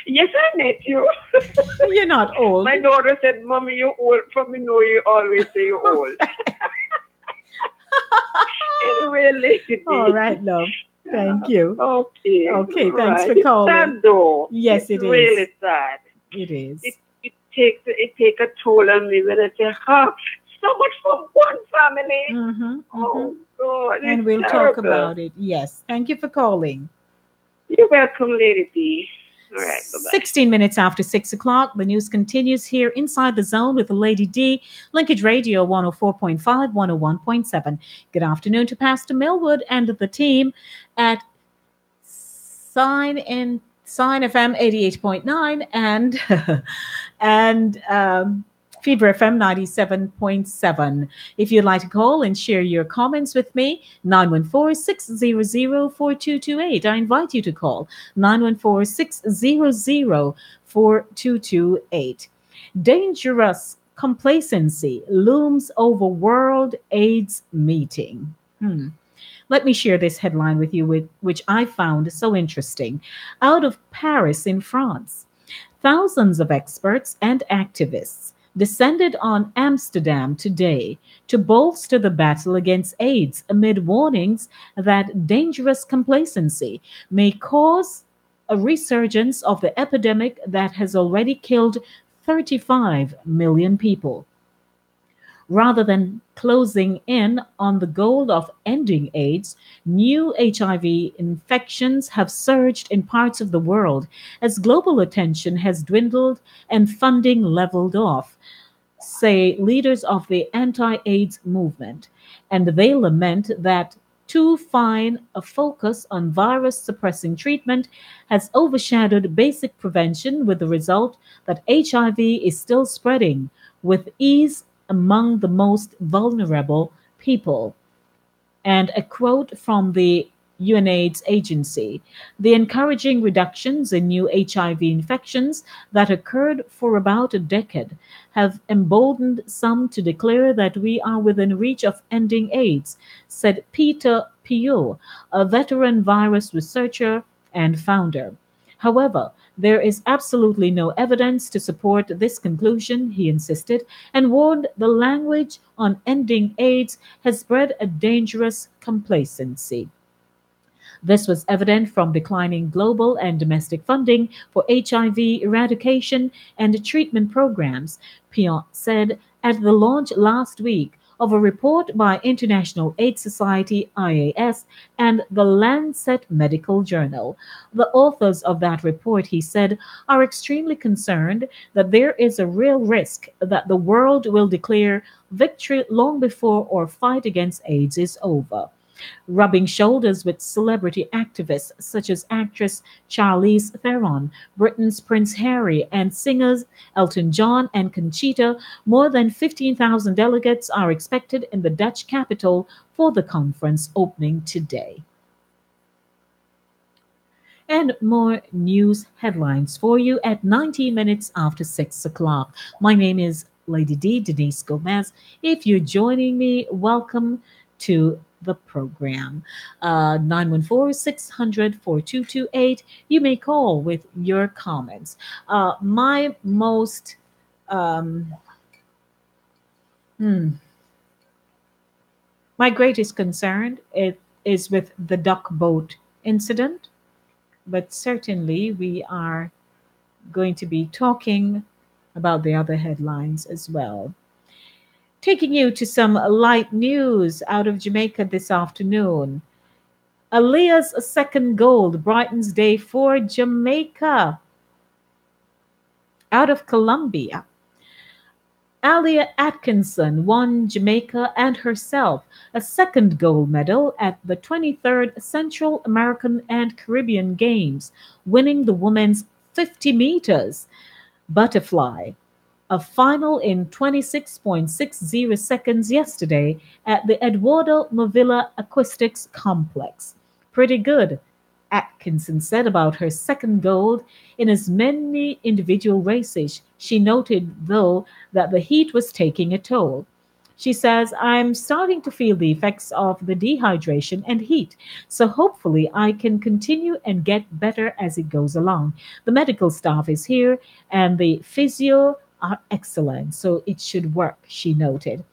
Yes, I met you. You're not old. My daughter said, "Mommy, you're old." From me, know you always say you're old. Anyway, lady. All right, love. Thank you. Okay. Okay, thanks for calling. It's sad though. Yes, it's it is. Really sad. It is. It takes a toll on me when I say, so much for one family. Oh God. And we'll terrible. talk about it. Yes. Thank you for calling. You're welcome, Lady B. All right, bye-bye. 16 minutes after 6 o'clock, the news continues here inside the zone with Lady D, Linkage Radio 104.5, 101.7. Good afternoon to Pastor Millwood and the team at Sign FM 88.9 and Fever FM 97.7. If you'd like to call and share your comments with me, 914-600-4228. I invite you to call 914-600-4228. Dangerous complacency looms over World AIDS meeting. Let me share this headline with you, which I found so interesting. Out of Paris in France, thousands of experts and activists descended on Amsterdam today to bolster the battle against AIDS amid warnings that dangerous complacency may cause a resurgence of the epidemic that has already killed 35 million people. Rather than closing in on the goal of ending AIDS, new HIV infections have surged in parts of the world as global attention has dwindled and funding leveled off, say leaders of the anti-AIDS movement. And they lament that too fine a focus on virus-suppressing treatment has overshadowed basic prevention, with the result that HIV is still spreading with ease among the most vulnerable people. And a quote from the UNAIDS agency: the encouraging reductions in new HIV infections that occurred for about a decade have emboldened some to declare that we are within reach of ending AIDS, said Peter Pio, a veteran virus researcher and founder. However, there is absolutely no evidence to support this conclusion, he insisted, and warned the language on ending AIDS has bred a dangerous complacency. This was evident from declining global and domestic funding for HIV eradication and treatment programs, Piot said at the launch last week of a report by International AIDS Society IAS and the Lancet Medical Journal. The authors of that report, he said, are extremely concerned that there is a real risk that the world will declare victory long before our fight against AIDS is over. Rubbing shoulders with celebrity activists such as actress Charlize Theron, Britain's Prince Harry, and singers Elton John and Conchita, more than 15,000 delegates are expected in the Dutch capital for the conference opening today. And more news headlines for you at 19 minutes after 6 o'clock. My name is Lady D, Denise Gomez. If you're joining me, welcome to the program. 914-600-4228. You may call with your comments. My most my greatest concern is with the duck boat incident, but certainly we are going to be talking about the other headlines as well. Taking you to some light news out of Jamaica this afternoon. Aaliyah's second gold brightens day for Jamaica. Out of Colombia, Aaliyah Atkinson won Jamaica and herself a second gold medal at the 23rd Central American and Caribbean Games, winning the women's 50 meters butterfly, a final in 26.60 seconds yesterday at the Eduardo Movilla Acoustics Complex. Pretty good, Atkinson said about her second gold in as many individual races. She noted, though, that the heat was taking a toll. She says, I'm starting to feel the effects of the dehydration and heat, so hopefully I can continue and get better as it goes along. The medical staff is here and the physio are excellent, so it should work, she noted.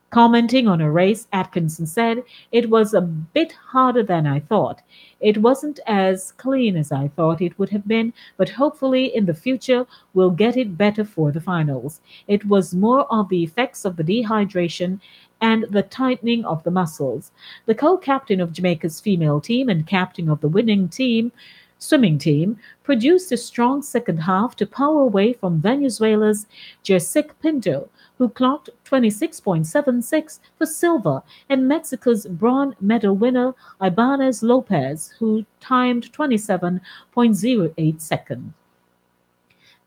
Commenting on her race, Atkinson said, it was a bit harder than I thought. It wasn't as clean as I thought it would have been, but hopefully in the future we'll get it better for the finals. It was more of the effects of the dehydration and the tightening of the muscles. The co-captain of Jamaica's female team and captain of the winning team, swimming team, produced a strong second half to power away from Venezuela's Jersic Pinto, who clocked 26.76 for silver, and Mexico's bronze medal winner Ibanez Lopez, who timed 27.08 seconds.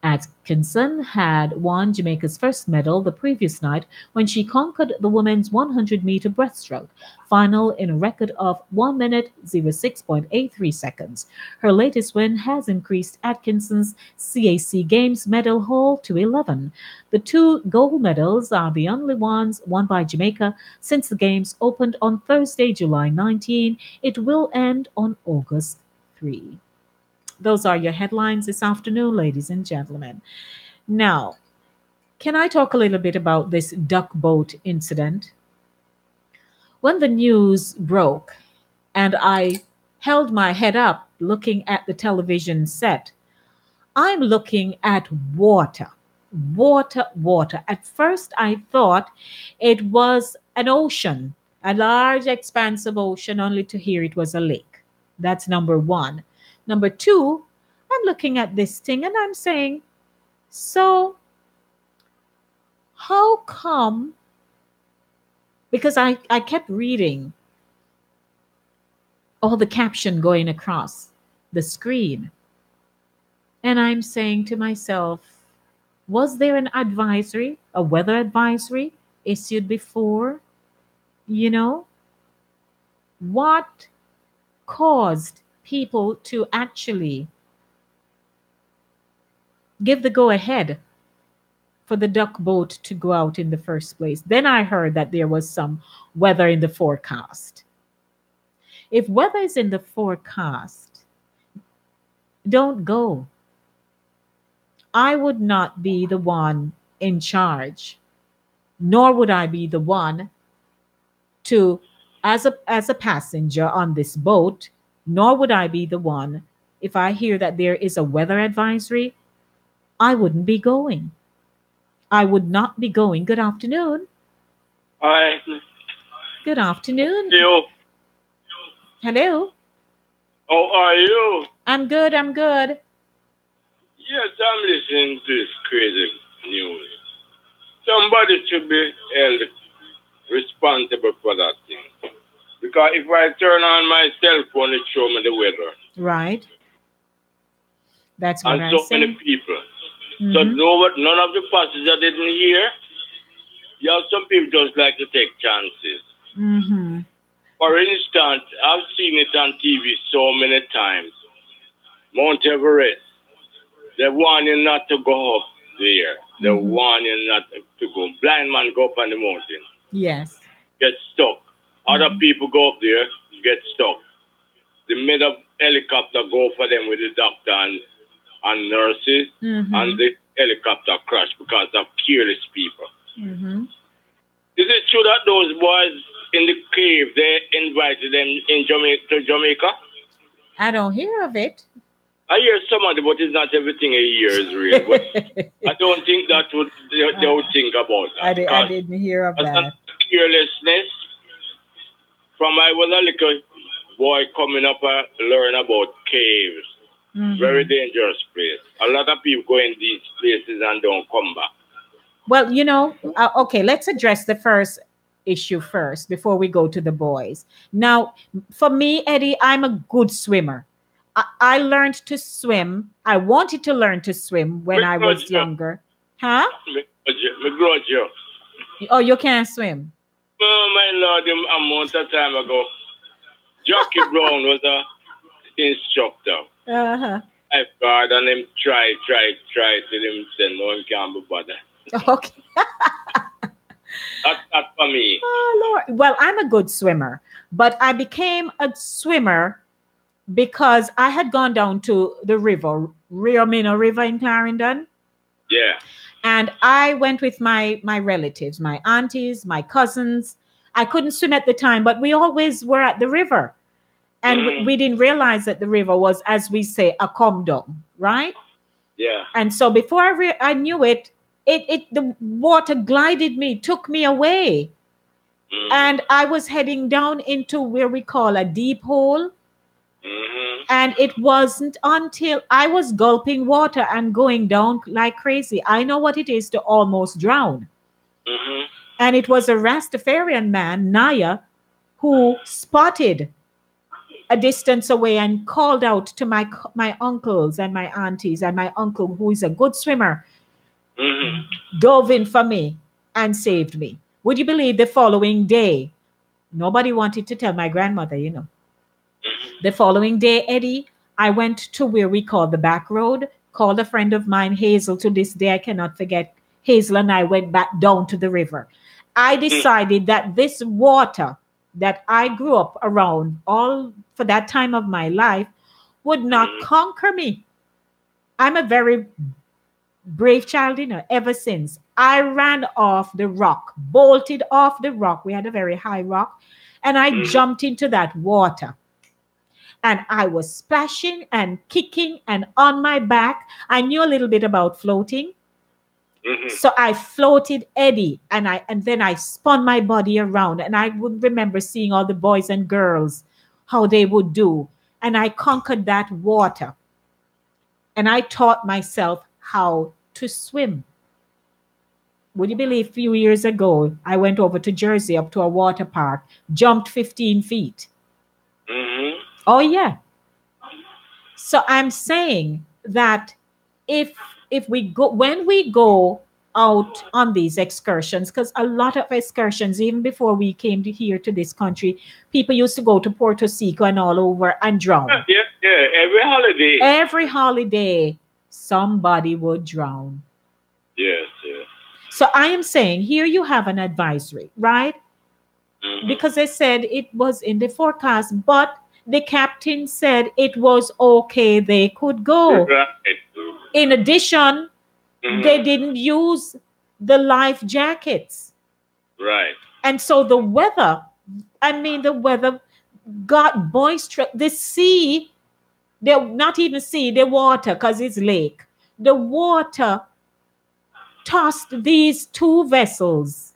Atkinson had won Jamaica's first medal the previous night when she conquered the women's 100-meter breaststroke final in a record of 1 minute 06.83 seconds. Her latest win has increased Atkinson's CAC Games medal haul to 11. The two gold medals are the only ones won by Jamaica since the Games opened on Thursday, July 19. It will end on August 3. Those are your headlines this afternoon, ladies and gentlemen. Now, can I talk a little bit about this duck boat incident? When the news broke and I held my head up looking at the television set, I'm looking at water. Water. At first, I thought it was an ocean, a large expanse of ocean, only to hear it was a lake. That's number one. Number two, I'm looking at this thing and I'm saying, so how come? Because I kept reading all the caption going across the screen. And I'm saying to myself, was there an advisory, a weather advisory issued before? You know, what caused people to actually give the go ahead for the duck boat to go out in the first place? Then I heard that there was some weather in the forecast. If weather is in the forecast, don't go. I would not be the one in charge, nor would I be the one to, as a passenger on this boat, nor would I be the one if I hear that there is a weather advisory. I wouldn't be going. I would not be going. Good afternoon. Hi. Good afternoon. You. Hello. How are you? I'm good. I'm good. Yes, I'm listening to this crazy news. Somebody should be held responsible for that thing. Because if I turn on my cell phone, it shows me the weather. Right. That's what and I so say. many people. So none of the passengers didn't hear. You have some people just like to take chances. Mm-hmm. For instance, I've seen it on TV so many times. Mount Everest. They warn you not to go up there. They warn you not to go. Blind man go up on the mountain. Yes. Get stuck. Other people go up there, get stuck. They made a helicopter go for them with the doctor and nurses, and the helicopter crashed because of careless people. Is it true that those boys in the cave, they invited them to Jamaica? I don't hear of it. I hear somebody, but it's not everything I hear is real. But I don't think that they would think about that. I didn't hear of that. Carelessness. From I was a little boy coming up and learn about caves. Very dangerous place. A lot of people go in these places and don't come back. Well, okay, let's address the first issue first before we go to the boys. Now, for me, Eddie, I'm a good swimmer. I learned to swim. I wanted to learn to swim when I was younger. Huh? Oh, you can't swim? Oh, my Lord, a month of time ago, Jackie Brown was an instructor. Lifeguard, and him try till him said, no, him can't be bothered. Okay. That's for me. Oh, Lord. Well, I'm a good swimmer, but I became a swimmer because I had gone down to the river, Rio Minho River in Clarendon. Yeah. And I went with my relatives, my aunties, my cousins. I couldn't swim at the time, but we always were at the river. And we didn't realize that the river was, as we say, a come down, right? Yeah. And so before I knew it, the water glided me, took me away. And I was heading down into where we call a deep hole. And it wasn't until I was gulping water and going down like crazy. I know what it is to almost drown. And it was a Rastafarian man, Naya, who spotted a distance away and called out to my uncles and my aunties, and my uncle, who is a good swimmer, dove in for me and saved me. Would you believe the following day? Nobody wanted to tell my grandmother, The following day, Eddie, I went to where we call the back road, called a friend of mine, Hazel. To this day, I cannot forget. Hazel and I went back down to the river. I decided that this water that I grew up around all for that time of my life would not conquer me. I'm a very brave child, ever since. I ran off the rock, bolted off the rock. We had a very high rock, and I jumped into that water. And I was splashing and kicking and on my back. I knew a little bit about floating. So I floated, Eddie, and then I spun my body around, and I would remember seeing all the boys and girls, how they would do. And I conquered that water. And I taught myself how to swim. Would you believe a few years ago, I went over to Jersey up to a water park, jumped 15 feet. Oh, yeah. So I'm saying that when we go out on these excursions, because a lot of excursions, even before we came here to this country, people used to go to Puerto Rico and all over and drown. Yeah, every holiday, somebody would drown. Yes. So I am saying, here you have an advisory, right? Because they said it was in the forecast, but the captain said it was okay, they could go. Right. In addition, they didn't use the life jackets. Right. And so the weather got boisterous. The sea, not even sea, the water, because it's lake. The water tossed these two vessels.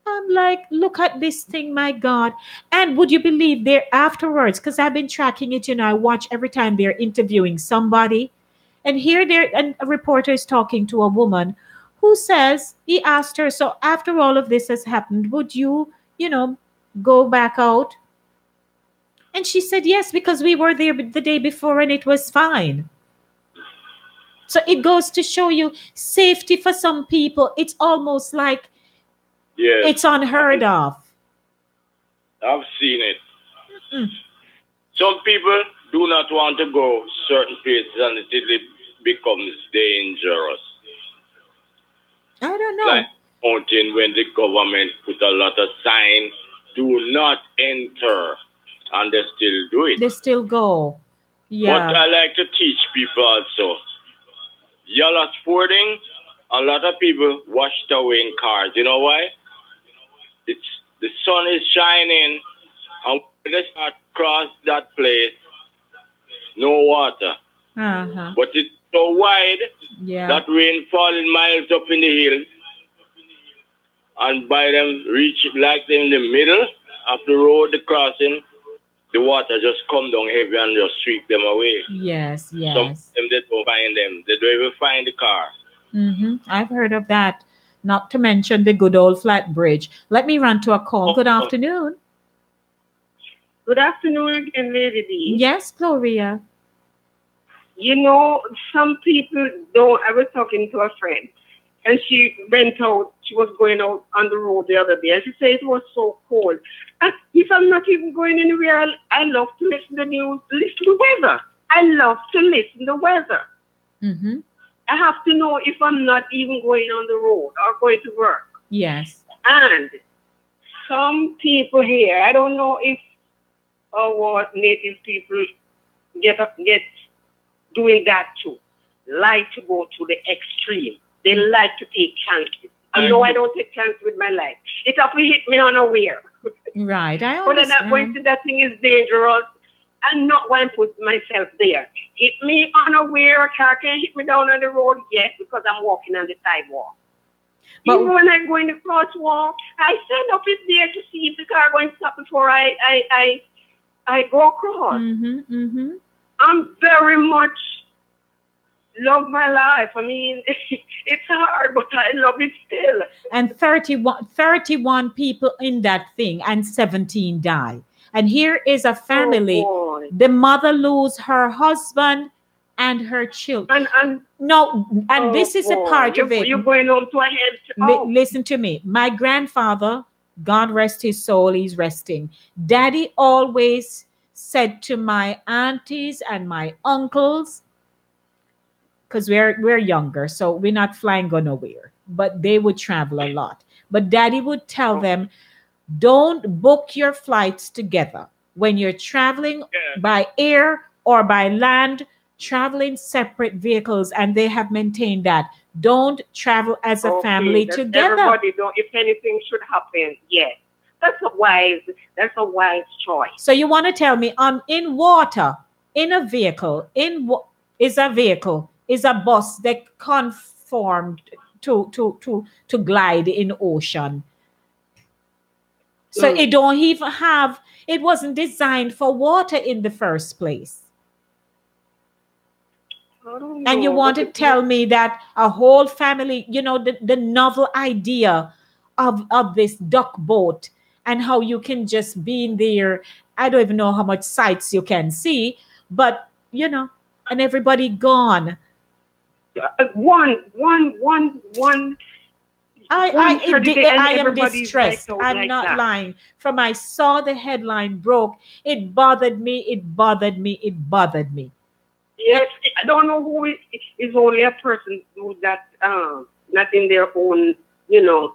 I'm like, look at this thing, my God. And would you believe they're afterwards, because I've been tracking it, I watch every time they're interviewing somebody. And here a reporter is talking to a woman who says, he asked her, so after all of this has happened, would you, go back out? And she said, yes, because we were there the day before and it was fine. So it goes to show you safety for some people. It's almost like it's unheard of. I've seen it. Some people do not want to go certain places until it becomes dangerous. I don't know. Like mountain, when the government put a lot of sign, do not enter, and they still do it. They still go. Yeah. But I like to teach people also. Y'all are sporting, a lot of people washed away in cars. You know why? The sun is shining, and when they start cross that place, no water. But it's so wide that rain falling miles up in the hill, and by them reach like in the middle of the road, the crossing, the water just come down heavy and just sweep them away. Yes. Some of them, they don't find them. They don't even find the car. I've heard of that. Not to mention the good old flat bridge. Let me run to a call. Good afternoon. Good afternoon again, Lady D. Yes, Gloria. Some people don't. I was talking to a friend, and she went out. She was going out on the road the other day, and she said it was so cold. And if I'm not even going anywhere, I love to listen to the news, listen to the weather. I love to listen to the weather. I have to know if I'm not even going on the road or going to work. Yes. And some people here, I don't know if our native people get doing that too, like to go to the extreme. They like to take chances. I know I don't take chances with my life. It often hit me unaware. Right, I understand. But then I'm going to that thing is dangerous. I'm not going to put myself there. Hit me unaware, a car can hit me down on the road, yes, because I'm walking on the sidewalk. But even when I go in the crosswalk, I stand up in there to see if the car going to stop before I go across. I'm very much love my life. I mean, it's hard, but I love it still. And 31 people in that thing, and 17 die. And here is a family. The mother lose her husband and her children. This is a part of it. You're going on to a head. Listen to me. My grandfather, God rest his soul, he's resting. Daddy always said to my aunties and my uncles, because we're younger, so we're not flying go nowhere, but they would travel a lot. But Daddy would tell them, don't book your flights together. When you're traveling by air or by land, travel in separate vehicles, and they have maintained that. Don't travel as a family together. Everybody don't. If anything should happen, yes. That's a wise choice. So you want to tell me, in water, in a vehicle, is a bus that conformed to glide in ocean. So it don't even it wasn't designed for water in the first place. And you want to tell me that a whole family, the novel idea of this duck boat and how you can just be in there. I don't even know how much sights you can see, but and everybody gone. One. I am distressed. I'm not lying. From I saw the headline broke, it bothered me. Yes, I don't know who is only a person who that not in their own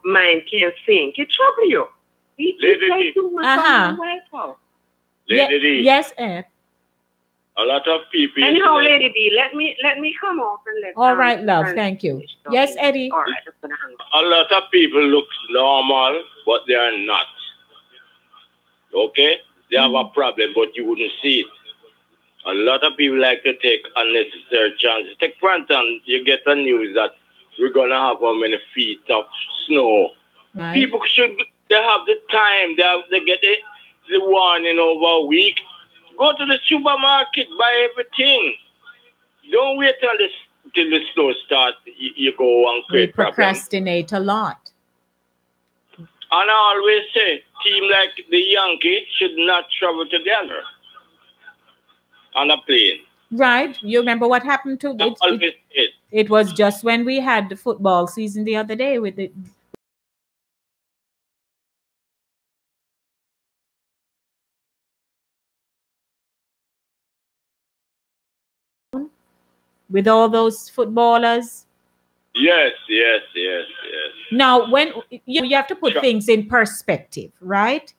mind can think. It trouble you. It takes too much Lady D. Yes, Ed. A lot of people. Anyhow, Lady D, let me come off and let. All right, love. Thank you. Yes, Eddie. All right, just gonna hang up. A lot of people look normal, but they are not. Okay? They have a problem, but you wouldn't see it. A lot of people like to take unnecessary chances. Take for instance, you get the news that we're going to have how many feet of snow. Right. People they have the time, they get the warning over a week. Go to the supermarket, buy everything. Don't wait till the snow starts. You go and create problems. We procrastinate a lot. And I always say, team like the Yankees should not travel together on a plane. Right. You remember what happened to it? It was just when we had the football season the other day with it. With all those footballers. Yes. Now, when you have to put things in perspective, right?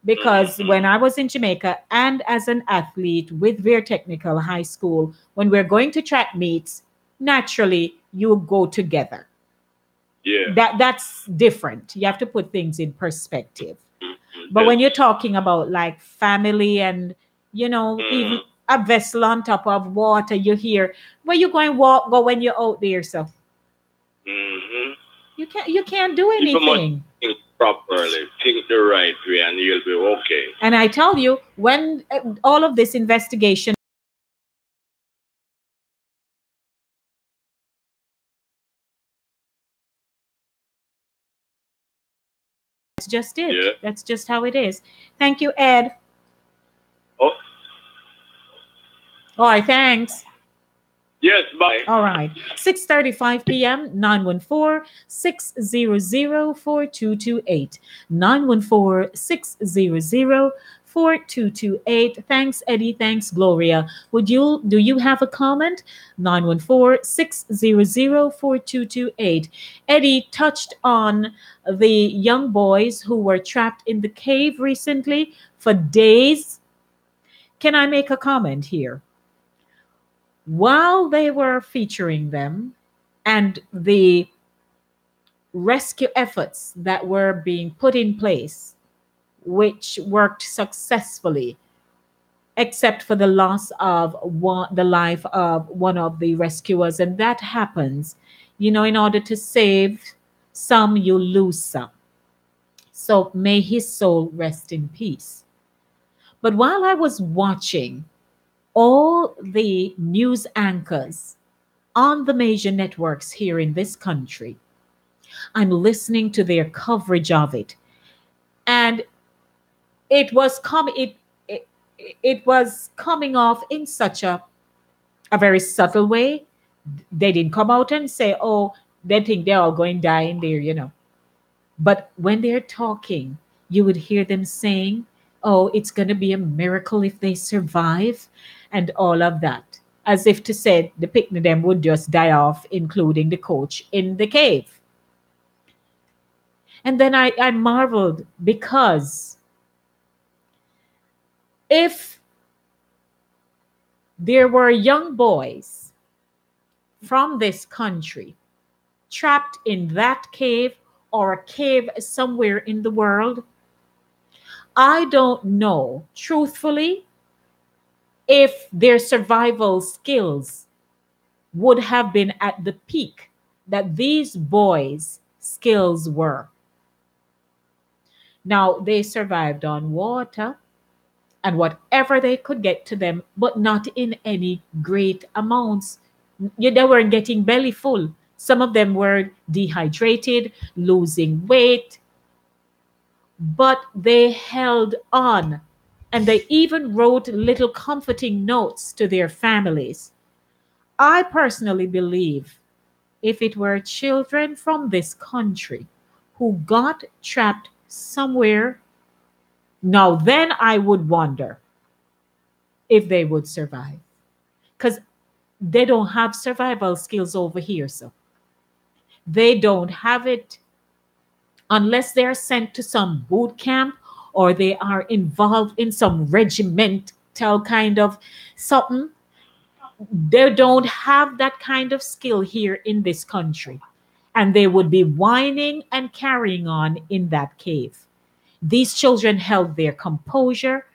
Because when I was in Jamaica and as an athlete with Veer Technical High School, when we're going to track meets, naturally you go together. Yeah. That's different. You have to put things in perspective. But when you're talking about like family and, even a vessel on top of water, you hear, where you going go when you're out there, so. You can't do anything. Think properly, think the right way, and you'll be okay. And I tell you, when all of this investigation that's just it. Yeah. That's just how it is. Thank you, Ed. Oh. All right, thanks. Yes, bye. All right. 6:35 p.m. 914-600-4228. 914-600-4228. Thanks, Eddie. Thanks, Gloria. Do you have a comment? 914-600-4228. Eddie touched on the young boys who were trapped in the cave recently for days. Can I make a comment here? While they were featuring them and the rescue efforts that were being put in place, which worked successfully, except for the loss of the life of one of the rescuers. And that happens, in order to save some, you lose some. So may his soul rest in peace. But while I was watching all the news anchors on the major networks here in this country, I'm listening to their coverage of it. And it was coming off in such a very subtle way. They didn't come out and say, oh, they think they're all going to die in there, But when they're talking, you would hear them saying, oh, it's going to be a miracle if they survive. And all of that, as if to say the picnic of them would just die off, including the coach in the cave. And then I marveled, because if there were young boys from this country trapped in that cave or a cave somewhere in the world, I don't know, truthfully, if their survival skills would have been at the peak that these boys' skills were. Now, they survived on water and whatever they could get to them, but not in any great amounts. They weren't getting belly full. Some of them were dehydrated, losing weight, but they held on. And they even wrote little comforting notes to their families. I personally believe if it were children from this country who got trapped somewhere, now then I would wonder if they would survive. Because they don't have survival skills over here, so. They don't have it unless they're sent to some boot camp or they are involved in some regimental kind of something. They don't have that kind of skill here in this country. And they would be whining and carrying on in that cave. These children held their composure.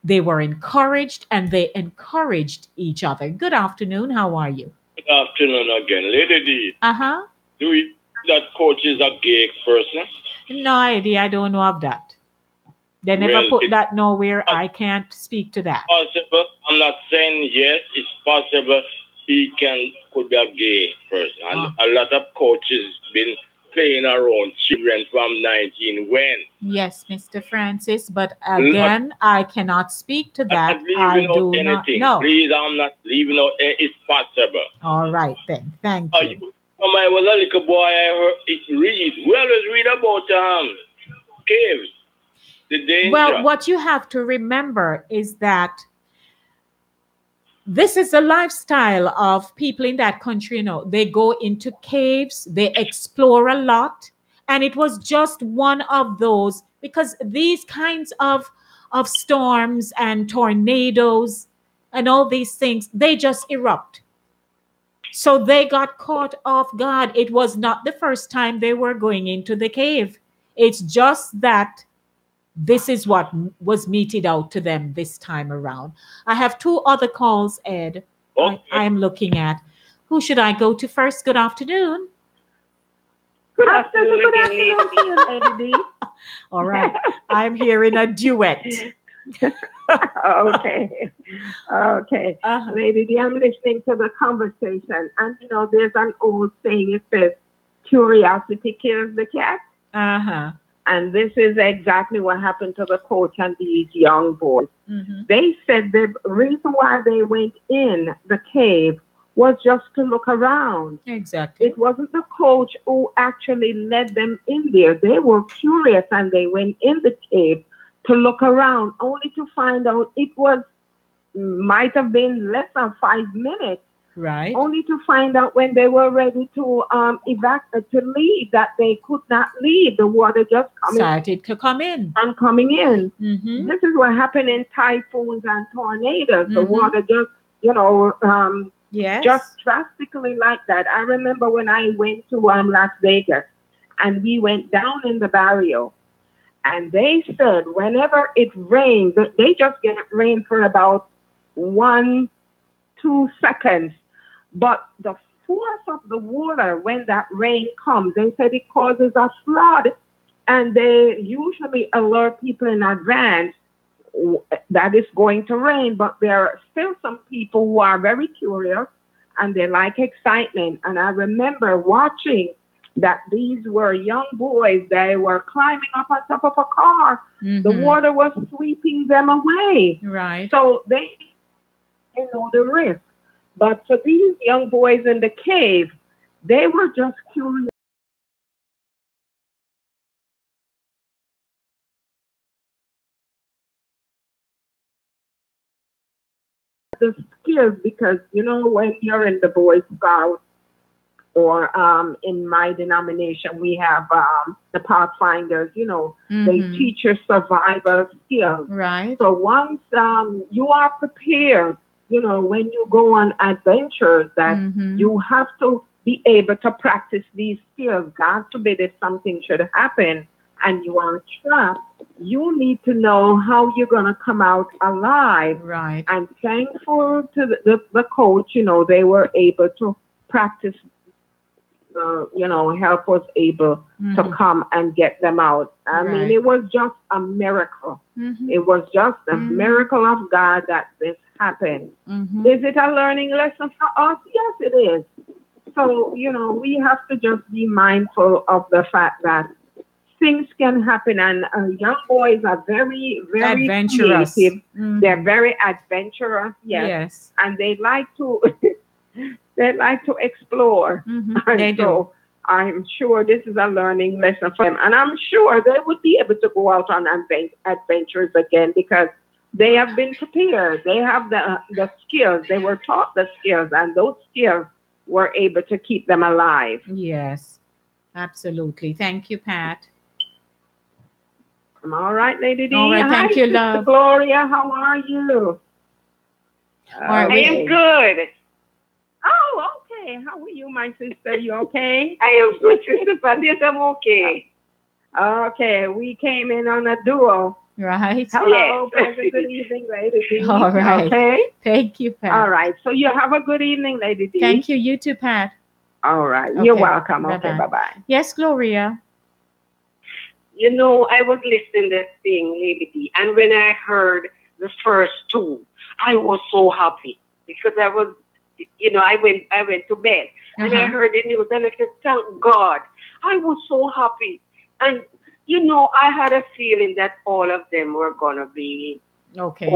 They were encouraged and they encouraged each other. Good afternoon. How are you? Good afternoon again. Lady D. Uh-huh. Do we that coach is a gay person? No idea. I don't know of that. They never put that nowhere. I can't speak to that. Possible. I'm not saying yes. It's possible he could be a gay person. And a lot of coaches been playing around children from 19 when. Yes, Mr. Francis. But again, I cannot speak to that. I do not know. Please, I'm not leaving out. It's possible. All right then. Thank you. When I was a little boy, I heard it read. We always read about caves. Well, what you have to remember is that this is a lifestyle of people in that country. You know, they go into caves, they explore a lot, and it was just one of those, because these kinds of storms and tornadoes and all these things, they just erupt. So they got caught off guard. It was not the first time they were going into the cave. It's just that this is what was meted out to them this time around. I have two other calls, Ed. Okay. I am looking at. Who should I go to first? Good afternoon. Good afternoon, Lady D. All right. I'm hearing a duet. Okay. Lady D, I'm listening to the conversation. And, you know, there's an old saying, it says, curiosity kills the cat. Uh-huh. And this is exactly what happened to the coach and these young boys. Mm-hmm. They said the reason why they went in the cave was just to look around. Exactly. It wasn't the coach who actually led them in there. They were curious and they went in the cave to look around, only to find out it might have been less than 5 minutes. Right. Only to find out when they were ready to leave that they could not leave. The water just started to come in. And coming in. Mm-hmm. This is what happened in typhoons and tornadoes. Mm-hmm. The water just, yes, just drastically like that. I remember when I went to Las Vegas and we went down in the barrio, and they said whenever it rains, they just get rain for about 1-2 seconds. But the force of the water when that rain comes, they said it causes a flood. And they usually alert people in advance that it's going to rain. But there are still some people who are very curious and they like excitement. And I remember watching that these were young boys. They were climbing up on top of a car. Mm-hmm. The water was sweeping them away. Right. So they know the risk. But for these young boys in the cave, they were just curious. The skills, because, you know, when you're in the Boy Scouts or in my denomination, we have the Pathfinders, you know, mm-hmm. they teach you survival skills. Right. So once you are prepared, you know, when you go on adventures, that mm-hmm. you have to be able to practice these skills. God forbid if something should happen and you are trapped, you need to know how you're going to come out alive. Right. And thankful to the coach, you know, they were able to practice, you know, help us able mm-hmm. to come and get them out. I mean, it was just a miracle. Mm-hmm. It was just a mm-hmm. miracle of God that this happened. Mm-hmm. Is it a learning lesson for us? Yes, it is. So, you know, we have to just be mindful of the fact that things can happen, and young boys are very, very adventurous. Creative. Mm-hmm. They're very adventurous, yes. And they like to explore. Mm-hmm. And they so do. I'm sure this is a learning lesson for them, and I'm sure they would be able to go out on adventures again because they have been prepared. They have the skills. They were taught the skills, and those skills were able to keep them alive. Yes, absolutely. Thank you, Pat. I'm all right, Lady D. All right, thank you, Sister love. Gloria, how are you? right, I am good. Oh, okay. How are you, my sister? You okay? I am good, Sister Fabulous. I'm okay. Okay, we came in on a duo. Right. Hello, pleasant good evening, Lady D. All right. Okay. Thank you, Pat. All right. So you have a good evening, Lady D. Thank you. You too, Pat. All right. Okay. You're welcome. Bye-bye. Okay, bye-bye. Yes, Gloria. You know, I was listening to this thing, Lady D, and when I heard the first two, I was so happy because I was, I went to bed and I heard the news and I said, thank God. I was so happy. And, I had a feeling that all of them were going to be okay.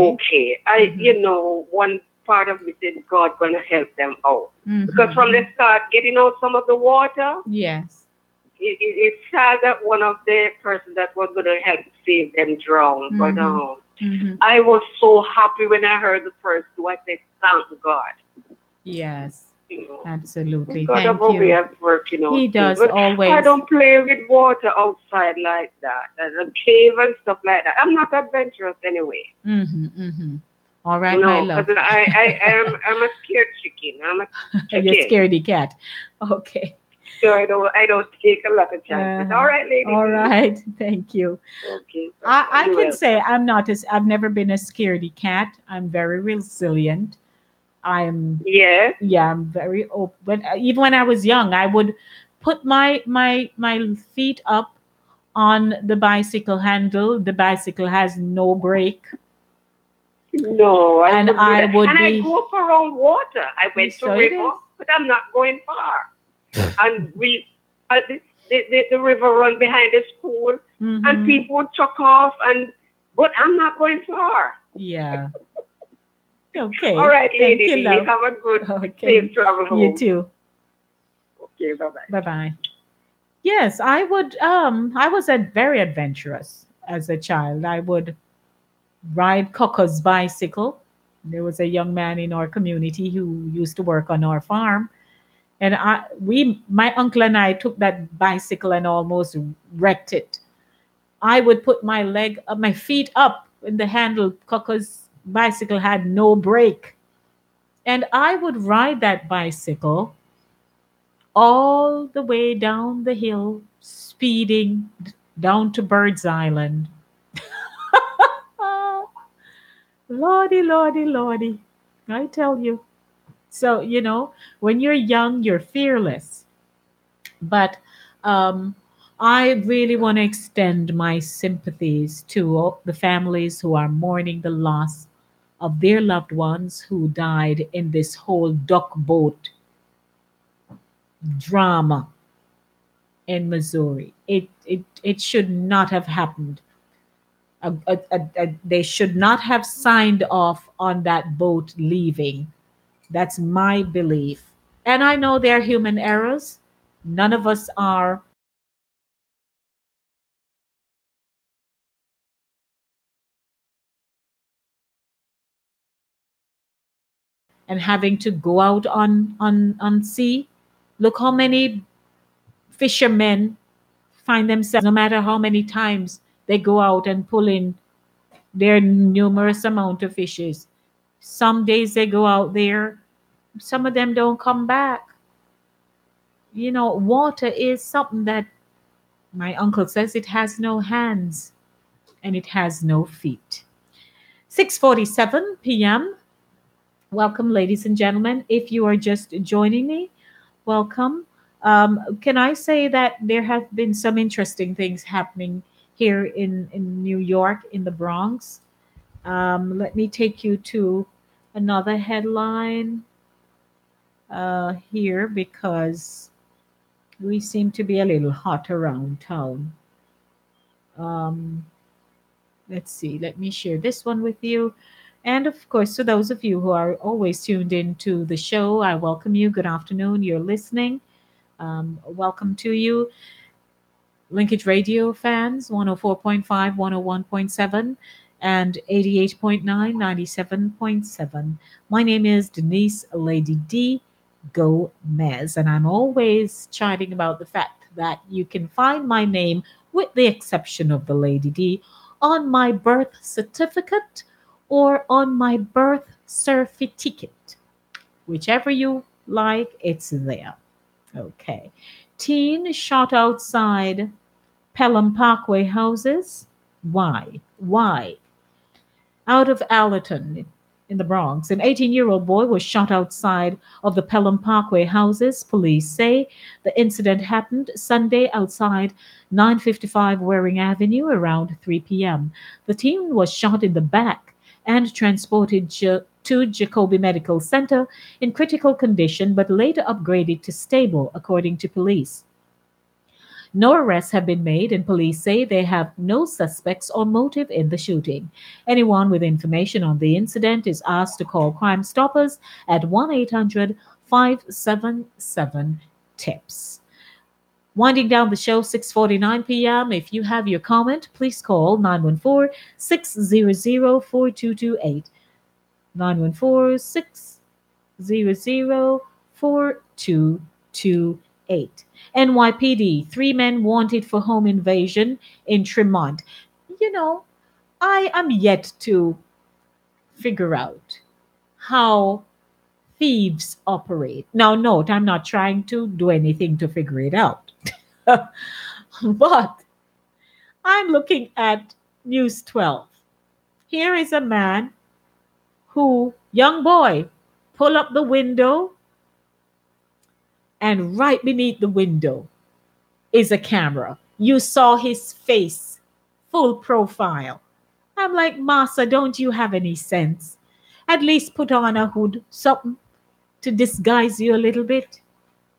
One part of me said, God going to help them out. Because from the start, getting out some of the water. Yes. It's sad that one of the persons that was going to help save them drowned. But I was so happy when I heard the first two. I said, thank God. Yes. Absolutely. God Thank you. He does always. I don't play with water outside like that. And a cave and stuff like that. I'm not adventurous anyway. All right, my love. I'm a scared chicken. I'm a chicken. You're a scaredy cat. Okay. So I don't take a lot of chances. All right, lady. All right. Thank you. Okay. I can say I've never been a scaredy cat. I'm very resilient. I'm very open. Even when I was young, I would put my feet up on the bicycle handle. The bicycle has no brake. No, I would I go up around water. I went to river, but I'm not going far. And the river run behind the school, and people would chuck off, but I'm not going far. Yeah. Okay. All right, lady. You have a good safe travel home. You too. Okay, bye-bye. Bye-bye. Yes, I would. I was very adventurous as a child. I would ride Coco's bicycle. There was a young man in our community who used to work on our farm, and my uncle and I took that bicycle and almost wrecked it. I would put my feet up in the handle. Coco's bicycle had no brake, and I would ride that bicycle all the way down the hill, speeding down to Birds Island. Lordy, lordy, lordy, I tell you. So when you're young, you're fearless, but I really want to extend my sympathies to all the families who are mourning the loss of their loved ones who died in this whole duck boat drama in Missouri. It should not have happened. They should not have signed off on that boat leaving. That's my belief. And I know there are human errors. None of us are and having to go out on sea. Look how many fishermen find themselves, no matter how many times they go out and pull in their numerous amount of fishes. Some days they go out there, some of them don't come back. Water is something that my uncle says it has no hands and it has no feet. 6:47 p.m. Welcome, ladies and gentlemen. If you are just joining me, welcome. Can I say that there have been some interesting things happening here in New York, in the Bronx? Let me take you to another headline here because we seem to be a little hot around town. Let's see. Let me share this one with you. And of course, to those of you who are always tuned in to the show, I welcome you. Good afternoon. You're listening. Welcome to you. Linkage Radio fans, 104.5, 101.7, and 88.9, 97.7. My name is Denise Lady D. Gomez, and I'm always chatting about the fact that you can find my name with the exception of the Lady D, on my birth certificate or on my birth certificate. Whichever you like, it's there. Okay. Teen shot outside Pelham Parkway houses. Why? Why? Out of Allerton in the Bronx, an 18-year-old boy was shot outside of the Pelham Parkway houses. Police say the incident happened Sunday outside 955 Waring Avenue around 3 p.m. The teen was shot in the back and transported to Jacoby Medical Center in critical condition but later upgraded to stable, according to police. No arrests have been made, and police say they have no suspects or motive in the shooting. Anyone with information on the incident is asked to call Crime Stoppers at 1 800 577 TIPS. Winding down the show, 6:49 p.m. If you have your comment, please call 914-600-4228. 914-600-4228. NYPD, 3 men wanted for home invasion in Tremont. You know, I am yet to figure out how thieves operate. Now, note, I'm not trying to do anything to figure it out. But I'm looking at News 12. Here is a man who, young boy, pull up the window, and right beneath the window is a camera. You saw his face, full profile. I'm like, Massa, don't you have any sense? At least put on a hood, something to disguise you a little bit.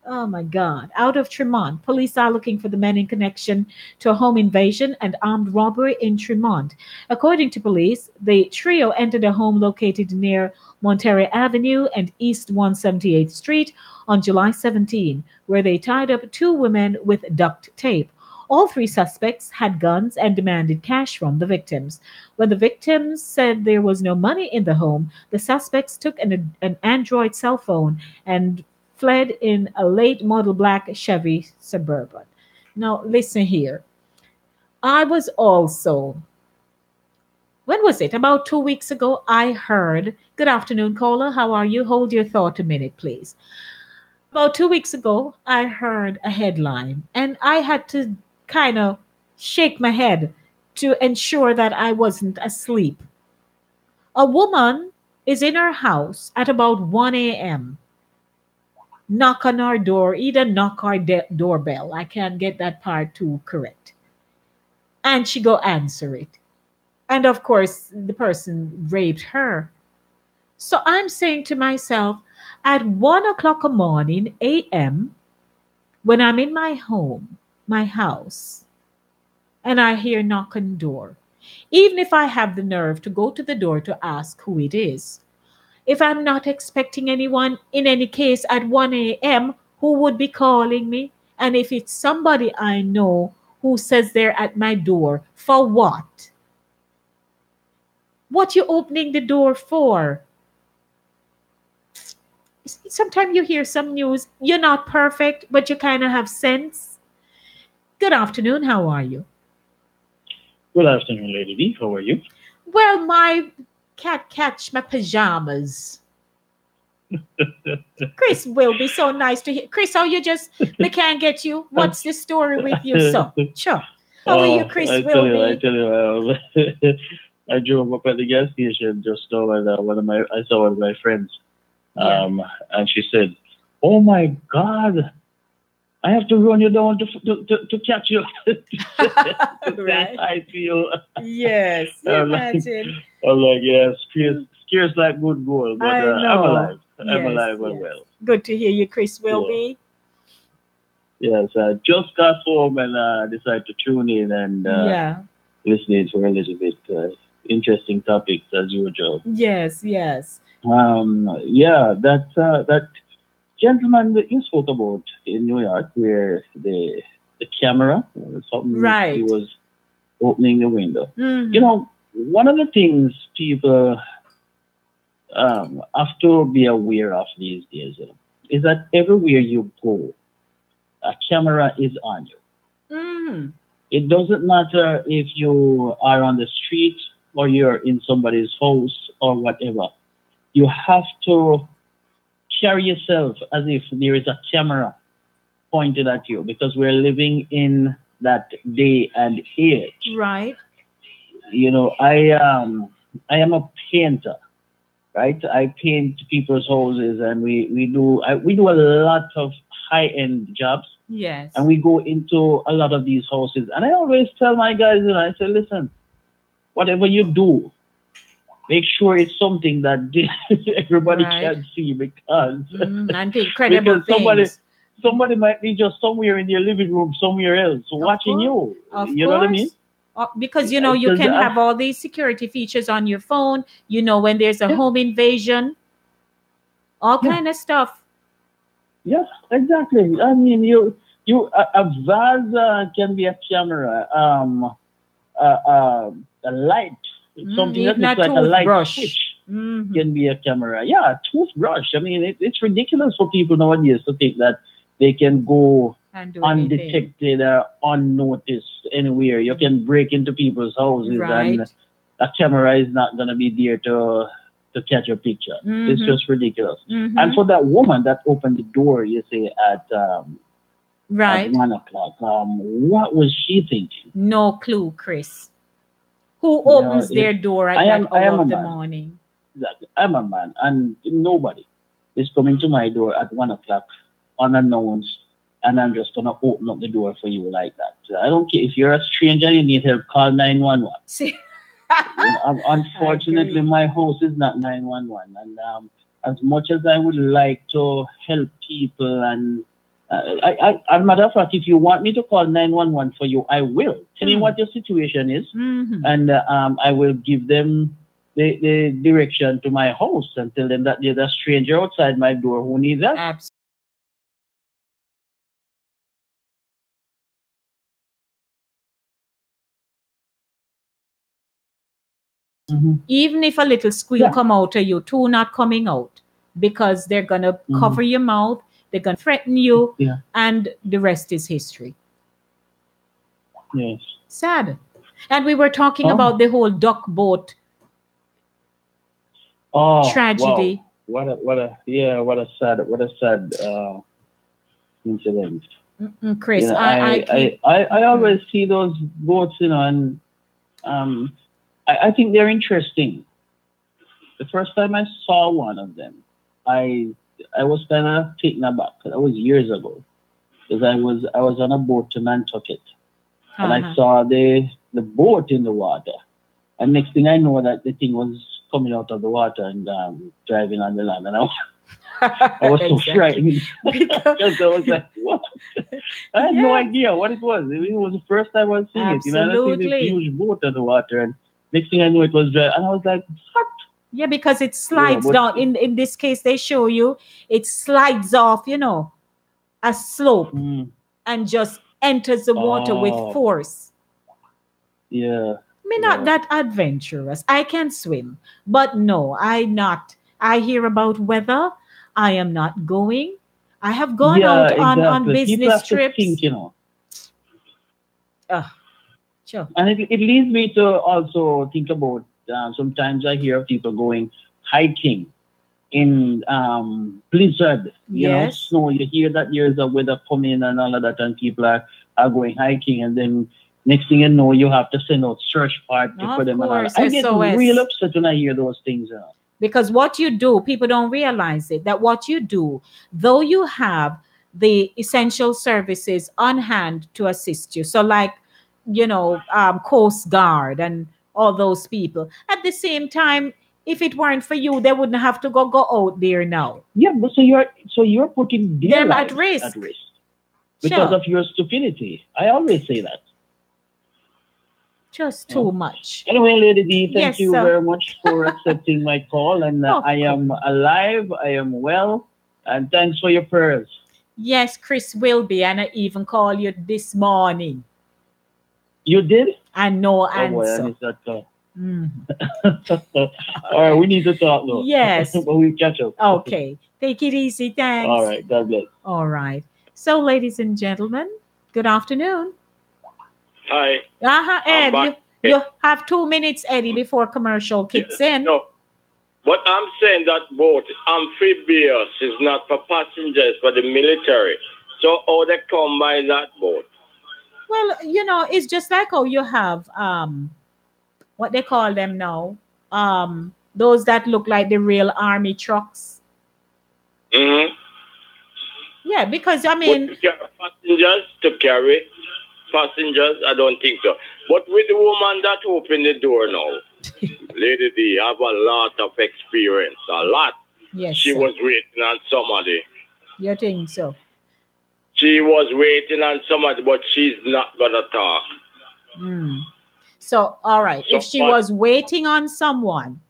Oh my God. Out of Tremont, police are looking for the men in connection to a home invasion and armed robbery in Tremont. According to police, the trio entered a home located near Monterey Avenue and East 178th Street on July 17, where they tied up 2 women with duct tape. All 3 suspects had guns and demanded cash from the victims. When the victims said there was no money in the home, the suspects took an Android cell phone and fled in a late model black Chevy Suburban. Now, listen here. I was also, when was it? About 2 weeks ago, I heard, good afternoon, caller. How are you? Hold your thought a minute, please. About 2 weeks ago, I heard a headline, and I had to kind of shake my head to ensure that I wasn't asleep. A woman is in her house at about 1 a.m. Knock on our door, either knock our doorbell. I can't get that part too correct. And she go answer it. And of course, the person raped her. So I'm saying to myself, at 1 o'clock a morning, a.m., when I'm in my home, my house, and I hear knock on the door, even if I have the nerve to go to the door to ask who it is, if I'm not expecting anyone, in any case, at 1 a.m., who would be calling me? And if it's somebody I know who says they're at my door, for what? What you opening the door for? Sometimes you hear some news, you're not perfect, but you kind of have sense. Good afternoon, how are you? Good afternoon, Lady D. How are you? Well, my cat catch my pajamas. Chris will be so nice to hear. Chris, how you just, they can't get you? What's the story with you, so? Sure. How are you, Chris I Wilby? tell you, I drove up at the gas station just now, and I saw one of my friends, and she said, "Oh my God, I have to run you down to catch you." Right. I feel. Yes. Imagine. I'm like, yeah, scares like good gold, but I know. I'm alive. I'm Yes, alive and yes. well. Good to hear you, Chris Wilby. Yes, I just got home and decided to tune in and listening for a little bit. Interesting topics as usual. Yes, yes. That gentleman that you spoke about in New York, where the camera, something, Right. he was opening the window. Mhm. You know, one of the things people have to be aware of these days is that everywhere you go, a camera is on you. Mhm. It doesn't matter if you are on the street or you're in somebody's house or whatever. You have to carry yourself as if there is a camera pointed at you, because we're living in that day and age. Right. You know, I am a painter, right? I paint people's houses, and we do a lot of high-end jobs. Yes. And we go into a lot of these houses, and I always tell my guys, you know, I say, listen, whatever you do, make sure it's something that everybody can see, because and incredible because somebody might be just somewhere in your living room, somewhere else, watching you. You know what I mean? Because, you know, you can have all these security features on your phone, you know, when there's a home invasion, all kind of stuff. Yeah, exactly. I mean, a vase can be a camera, a light, something that looks like a light switch can be a camera. Yeah, a toothbrush. I mean, it's ridiculous for people nowadays to think that they can go undetected or unnoticed anywhere. You can break into people's houses, and a camera is not going to be there to catch your picture. It's just ridiculous. And for that woman that opened the door, you say, at 1 o'clock, what was she thinking? No clue, Chris. Who opens their door at that hour of the morning? Exactly. I'm a man, and nobody is coming to my door at 1 o'clock unannounced, and I'm just gonna open up the door for you like that. I don't care if you're a stranger and you need help. Call 911. Unfortunately, my house is not 911, and as much as I would like to help people, and as a matter of fact, if you want me to call 911 for you, I will. Tell me what your situation is, and I will give them the direction to my house and tell them that there's a stranger outside my door who needs help. Absolutely. Even if a little squeal come out of you, two not coming out, because they're going to cover your mouth, they're going to threaten you, and the rest is history. Yes. Sad. And we were talking about the whole duck boat tragedy. Wow. What a sad incident. Chris, you know, I always see those boats, you know, and I think they're interesting. The first time I saw one of them, I was kind of taken aback. That was years ago, because I was on a boat to Nantucket, and I saw the boat in the water, and next thing I know, that the thing was coming out of the water and driving on the land, and I was so frightened because I was like, what? I had no idea what it was. It was the first time I was seeing it. You know, I see this huge boat in the water, and next thing I know, it was dry, and I was like, what? Yeah, because it slides down. In this case, they show you it slides off, you know, a slope and just enters the water with force. Yeah. I mean, not that adventurous. I can swim, but no, I'm not. I hear about weather. I am not going. I have gone out on business trips. Think, you know. Sure. And it leads me to also think about, sometimes I hear of people going hiking in blizzard, you know, snow. You hear that there's a weather coming and all of that, and people are going hiking, and then next thing you know, you have to send out search party for them. I get real upset when I hear those things. Because what you do, people don't realize it, that what you do, though you have the essential services on hand to assist you, so like, you know, Coast Guard and all those people, at the same time, if it weren't for you, they wouldn't have to go out there now. Yeah, but so you're putting them at risk because of your stupidity. I always say that. Just too much. Anyway, Lady D, thank you very much for accepting my call. And I am alive, I am well, and thanks for your prayers. Yes, Chris will be, and I even called you this morning. You did? And no answer. Boy, I missed that call. All right, we need to talk though. Yes. But we'll catch up. Okay. Take it easy. Thanks. All right. God bless. All right. So, ladies and gentlemen, good afternoon. Hi. Ed, you have 2 minutes, Eddie, before commercial kicks in. No, but I'm saying that boat, amphibious, is not for passengers, for the military. So how they come by that boat? Well, it's just like how you have what they call them now, those that look like the real army trucks. Mm-hmm. Yeah, because I mean, to carry passengers, I don't think so. But with the woman that opened the door now, Lady D, have a lot of experience, a lot. Yes, she was waiting on somebody. You think so? She was waiting on somebody, but she's not gonna talk. So, all right, if she was waiting on someone,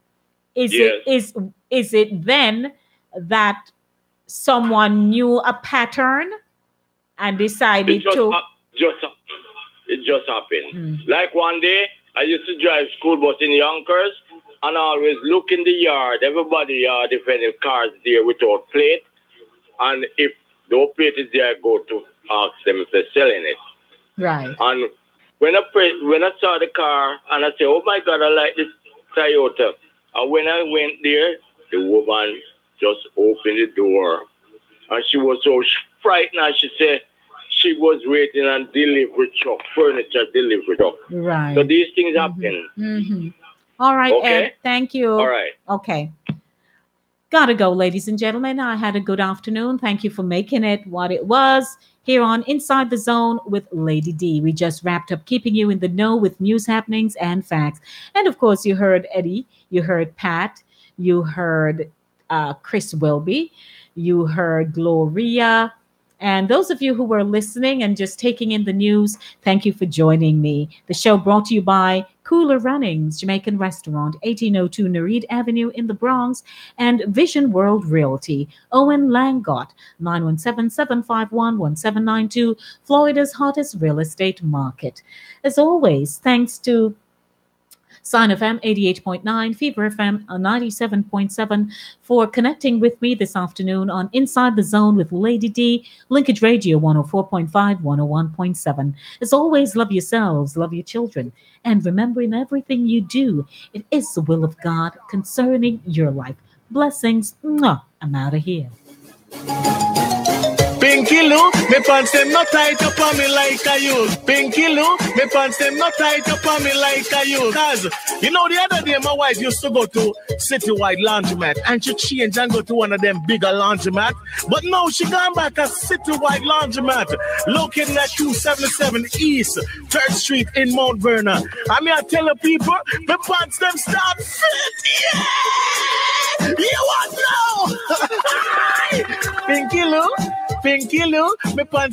is it then that someone knew a pattern and decided to? It just happened. Like one day, I used to drive school bus in Yonkers, and I always look in the yard, everybody yard, if any cars there without plate, and if no plate is there, I go to ask them if they're selling it. Right. And when I saw the car, and I said, oh my God, I like this Toyota. And when I went there, the woman just opened the door, and she was so frightened, and she said, she was waiting on delivery truck, furniture delivery truck. Right. So these things happen. All right, okay. Ed, thank you. All right. Okay. Gotta go, ladies and gentlemen. I had a good afternoon. Thank you for making it what it was here on Inside the Zone with Lady D. We just wrapped up keeping you in the know with news happenings and facts. And of course, you heard Eddie, you heard Pat, you heard Chris Wilby, you heard Gloria. And those of you who were listening and just taking in the news, thank you for joining me. The show brought to you by Cooler Runnings, Jamaican Restaurant, 1802 Nereid Avenue in the Bronx, and Vision World Realty, Owen Langot, 917-751-1792, Florida's hottest real estate market. As always, thanks to Sign FM 88.9, Fever FM 97.7 for connecting with me this afternoon on Inside the Zone with Lady D, Linkage Radio 104.5, 101.7. As always, love yourselves, love your children, and remember in everything you do, it is the will of God concerning your life. Blessings. Mwah. I'm out of here. Pinky Lou, me pants them not tight up on me like a you. Pinky Lou, me pants them not tight up on me like a you. Cause, you know, the other day my wife used to go to Citywide Laundromat and she changed and go to one of them bigger laundromat. But now she gone back at Citywide Laundromat, located at 277 East 3rd Street in Mount Vernon. I mean, I tell the people, the pants them start fit, yeah! You want now? Pinky Lou, me pants